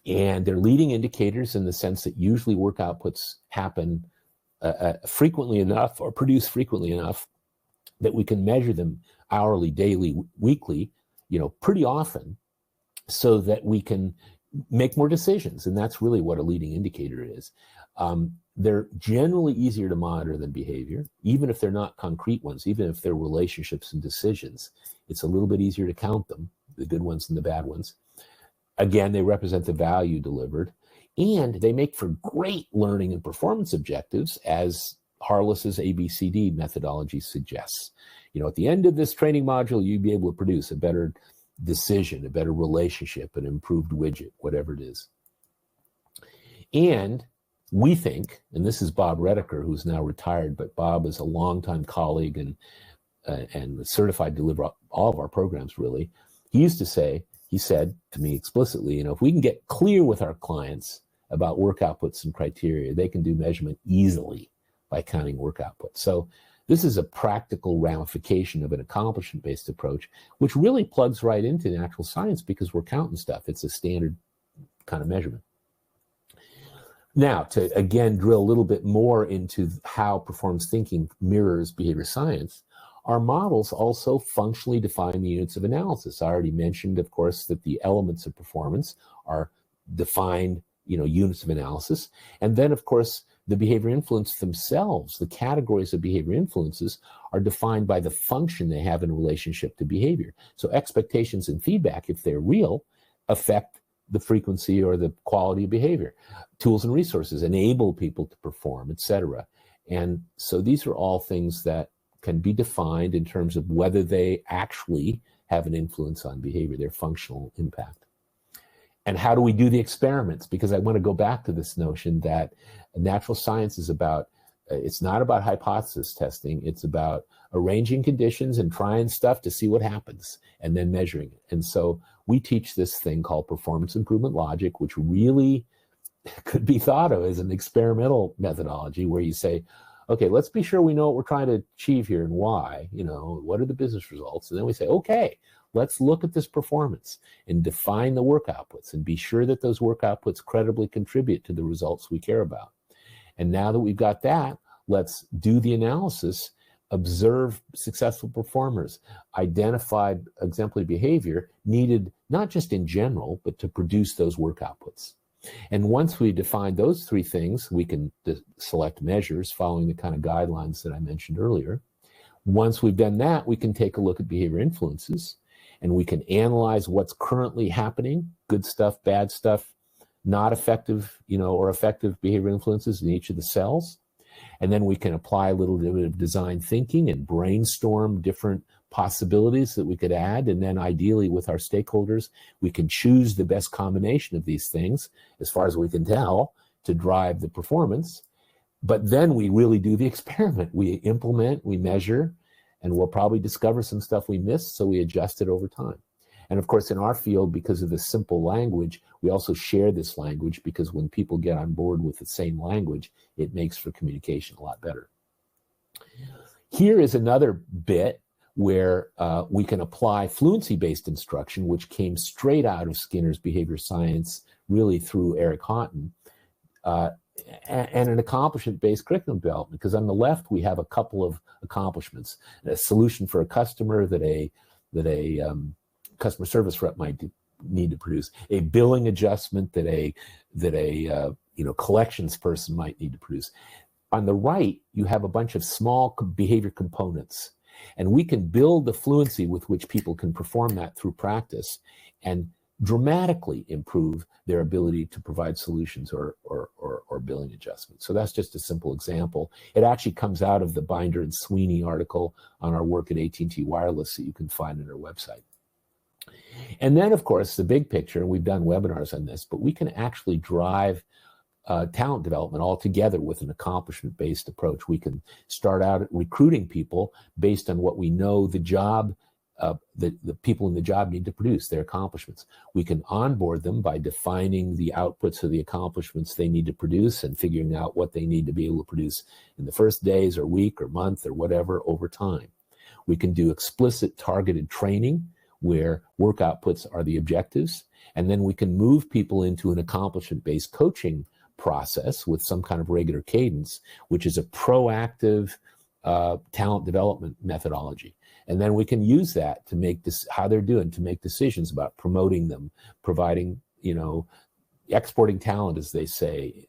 And they're leading indicators in the sense that usually work outputs happen frequently enough or produce frequently enough that we can measure them hourly, daily, weekly, pretty often, so that we can make more decisions. And that's really what a leading indicator is. They're generally easier to monitor than behavior, even if they're not concrete ones, even if they're relationships and decisions. It's a little bit easier to count them, the good ones and the bad ones. Again, they represent the value delivered, and they make for great learning and performance objectives, as Harless's ABCD methodology suggests. At the end of this training module, you'll be able to produce a better decision, a better relationship, an improved widget, whatever it is. And we think, and this is Bob Redeker, who's now retired, but Bob is a longtime colleague and certified to deliver all of our programs, really. He said to me explicitly, if we can get clear with our clients about work outputs and criteria, they can do measurement easily by counting work outputs. So this is a practical ramification of an accomplishment-based approach, which really plugs right into natural science because we're counting stuff. It's a standard kind of measurement. Now, to again drill a little bit more into how performance thinking mirrors behavior science, our models also functionally define the units of analysis. I already mentioned, of course, that the elements of performance are defined, units of analysis. And then, of course, the behavior influence themselves, the categories of behavior influences, are defined by the function they have in relationship to behavior. So expectations and feedback, if they're real, affect the frequency or the quality of behavior. Tools and resources enable people to perform, etc. And so these are all things that can be defined in terms of whether they actually have an influence on behavior, their functional impact. And how do we do the experiments? Because I want to go back to this notion that natural science is about, it's not about hypothesis testing, it's about arranging conditions and trying stuff to see what happens and then measuring it. And so we teach this thing called performance improvement logic, which really could be thought of as an experimental methodology where you say, okay, let's be sure we know what we're trying to achieve here and why, what are the business results? And then we say, okay, let's look at this performance and define the work outputs and be sure that those work outputs credibly contribute to the results we care about. And now that we've got that, let's do the analysis, observe successful performers, identify exemplary behavior needed not just in general, but to produce those work outputs. And once we define those three things, we can select measures following the kind of guidelines that I mentioned earlier. Once we've done that, we can take a look at behavior influences, and we can analyze what's currently happening, good stuff, bad stuff, not effective, or effective behavior influences in each of the cells. And then we can apply a little bit of design thinking and brainstorm different possibilities that we could add. And then ideally with our stakeholders, we can choose the best combination of these things, as far as we can tell, to drive the performance. But then we really do the experiment. We implement, we measure, and we'll probably discover some stuff we missed, so we adjust it over time. And of course, in our field, because of the simple language, we also share this language, because when people get on board with the same language, it makes for communication a lot better. Here is another bit where we can apply fluency-based instruction, which came straight out of Skinner's behavior science, really through Eric Haughton, and an accomplishment-based curriculum development. Because on the left, we have a couple of accomplishments: a solution for a customer that a customer service rep might need to produce, a billing adjustment that a collections person might need to produce. On the right, you have a bunch of small behavior components, and we can build the fluency with which people can perform that through practice and dramatically improve their ability to provide solutions or billing adjustments. So that's just a simple example. It actually comes out of the Binder and Sweeney article on our work at AT&T Wireless that you can find on our website. And then, of course, the big picture, and we've done webinars on this, but we can actually drive talent development altogether with an accomplishment-based approach. We can start out recruiting people based on what we know the job the people in the job need to produce, their accomplishments. We can onboard them by defining the outputs of the accomplishments they need to produce and figuring out what they need to be able to produce in the first days or week or month or whatever over time. We can do explicit targeted training where work outputs are the objectives. And then we can move people into an accomplishment-based coaching process with some kind of regular cadence, which is a proactive talent development methodology. And then we can use that to make this, how they're doing, to make decisions about promoting them, providing, exporting talent, as they say,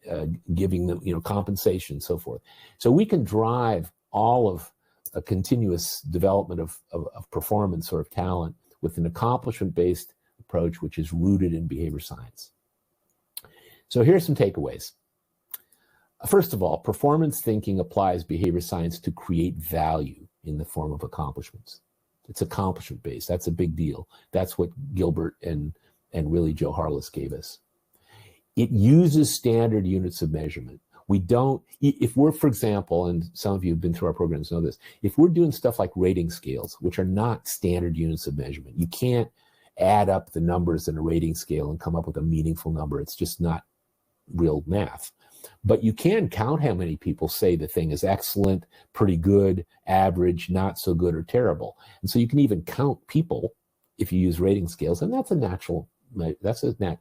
giving them, compensation, and so forth. So we can drive all of a continuous development of performance or of talent with an accomplishment-based approach, which is rooted in behavior science. So here's some takeaways. First of all, performance thinking applies behavior science to create value in the form of accomplishments. It's accomplishment-based. That's a big deal. That's what Gilbert and really Joe Harless gave us. It uses standard units of measurement. We don't, if we're, for example, and some of you have been through our programs know this, if we're doing stuff like rating scales, which are not standard units of measurement, you can't add up the numbers in a rating scale and come up with a meaningful number. It's just not real math. But you can count how many people say the thing is excellent, pretty good, average, not so good, or terrible. And so you can even count people if you use rating scales, and that's a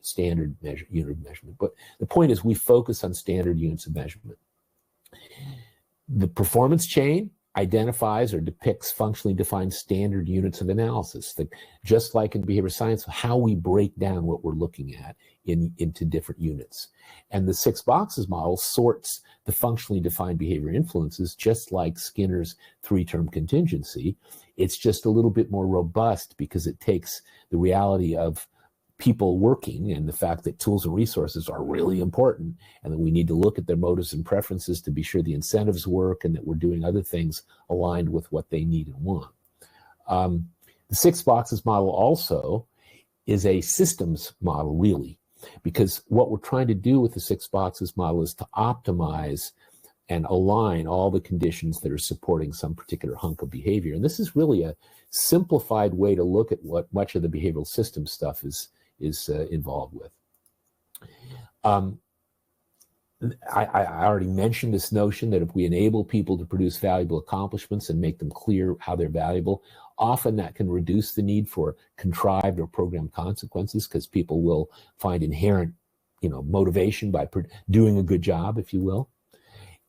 standard unit of measurement. But the point is we focus on standard units of measurement. The performance chain identifies or depicts functionally defined standard units of analysis, that just like in behavior science, how we break down what we're looking at into different units. And the 6 boxes model sorts the functionally defined behavior influences, just like Skinner's 3-term contingency. It's just a little bit more robust because it takes the reality of people working and the fact that tools and resources are really important, and that we need to look at their motives and preferences to be sure the incentives work and that we're doing other things aligned with what they need and want. The 6 boxes model also is a systems model, really, because what we're trying to do with the 6 boxes model is to optimize and align all the conditions that are supporting some particular hunk of behavior. And this is really a simplified way to look at what much of the behavioral system stuff is involved with. I already mentioned this notion that if we enable people to produce valuable accomplishments and make them clear how they're valuable, often that can reduce the need for contrived or programmed consequences, because people will find inherent, motivation by doing a good job, if you will.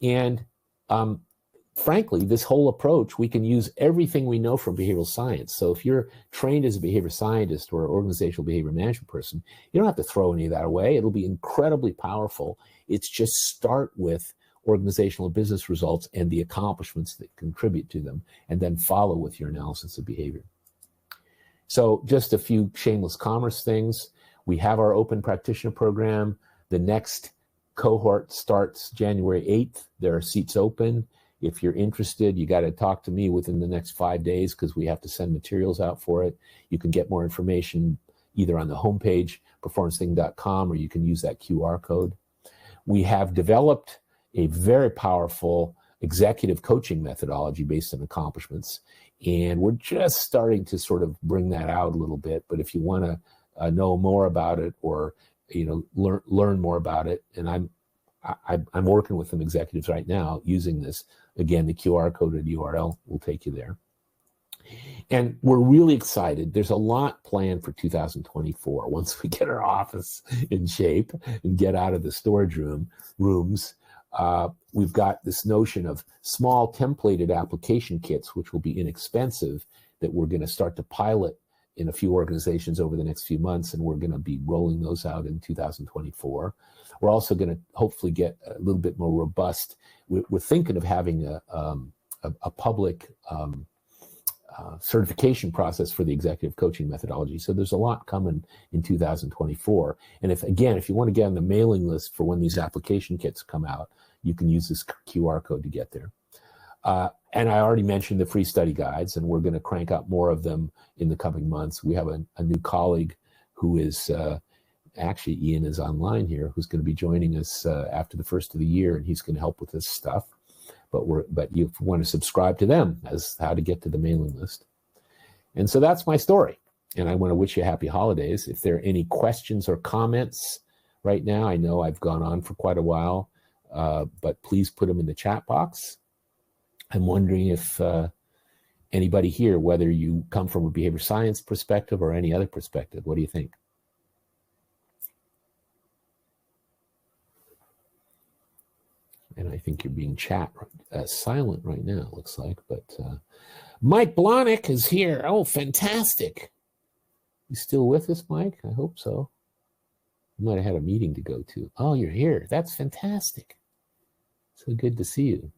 And frankly, this whole approach, we can use everything we know from behavioral science. So if you're trained as a behavior scientist or an organizational behavior management person, you don't have to throw any of that away. It'll be incredibly powerful. It's just start with organizational and business results and the accomplishments that contribute to them, and then follow with your analysis of behavior. So just a few shameless commerce things. We have our open practitioner program. The next cohort starts January 8th. There are seats open. If you're interested, you got to talk to me within the next 5 days, because we have to send materials out for it. You can get more information either on the homepage, performancething.com, or you can use that QR code. We have developed a very powerful executive coaching methodology based on accomplishments, and we're just starting to sort of bring that out a little bit. But if you want to know more about it, or learn more about it, and I'm working with some executives right now using this. Again, the QR code and URL will take you there. And we're really excited. There's a lot planned for 2024. Once we get our office in shape and get out of the storage rooms, we've got this notion of small templated application kits, which will be inexpensive, that we're going to start to pilot in a few organizations over the next few months, and we're going to be rolling those out in 2024. We're also going to hopefully get a little bit more robust. We're thinking of having a public certification process for the executive coaching methodology. So there's a lot coming in 2024. And if you want to get on the mailing list for when these application kits come out, you can use this QR code to get there. And I already mentioned the free study guides, and we're going to crank out more of them in the coming months. We have a new colleague who is, actually Ian is online here, who's going to be joining us after the first of the year, and he's going to help with this stuff. But you want to subscribe to them as how to get to the mailing list. And so that's my story. And I want to wish you happy holidays. If there are any questions or comments right now, I know I've gone on for quite a while, but please put them in the chat box. I'm wondering if anybody here, whether you come from a behavior science perspective or any other perspective, what do you think? And I think you're being silent right now, it looks like. But Mike Blahnik is here. Oh, fantastic. You still with us, Mike? I hope so. You might have had a meeting to go to. Oh, you're here. That's fantastic. So good to see you.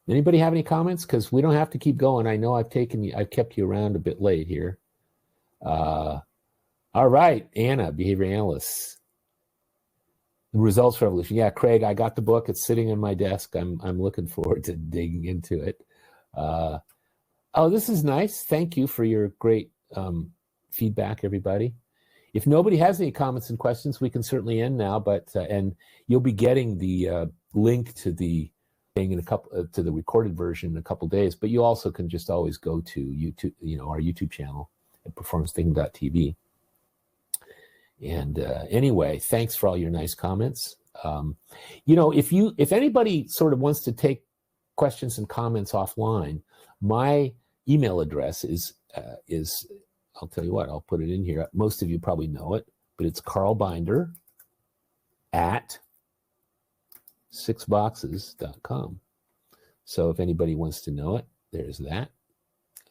Anybody have any comments? Because we don't have to keep going. I know I've kept you around a bit late here. All right, Anna, behavior analyst. The Results Revolution. Yeah, Craig, I got the book. It's sitting on my desk. I'm looking forward to digging into it. Oh, this is nice. Thank you for your great feedback, everybody. If nobody has any comments and questions, we can certainly end now. But and you'll be getting the link to the thing in to the recorded version in a couple days. But you also can just always go to YouTube, our YouTube channel at performancethinking.tv. And anyway, thanks for all your nice comments. If anybody sort of wants to take questions and comments offline, my email address is I'll tell you what, I'll put it in here. Most of you probably know it, but it's carlbinder@sixboxes.com. So if anybody wants to know it, there's that.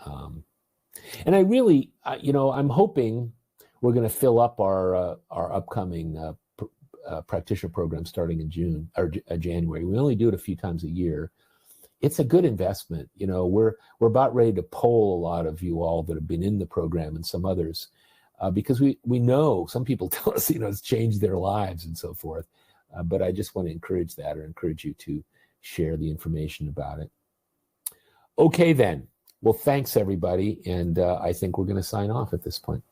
And I really, I'm hoping we're going to fill up our upcoming practitioner program starting in June or January. We only do it a few times a year. It's a good investment. We're about ready to poll a lot of you all that have been in the program and some others, because we know some people tell us, it's changed their lives and so forth. But I just want to encourage that, or encourage you to share the information about it. Okay, then. Well, thanks, everybody. And I think we're going to sign off at this point.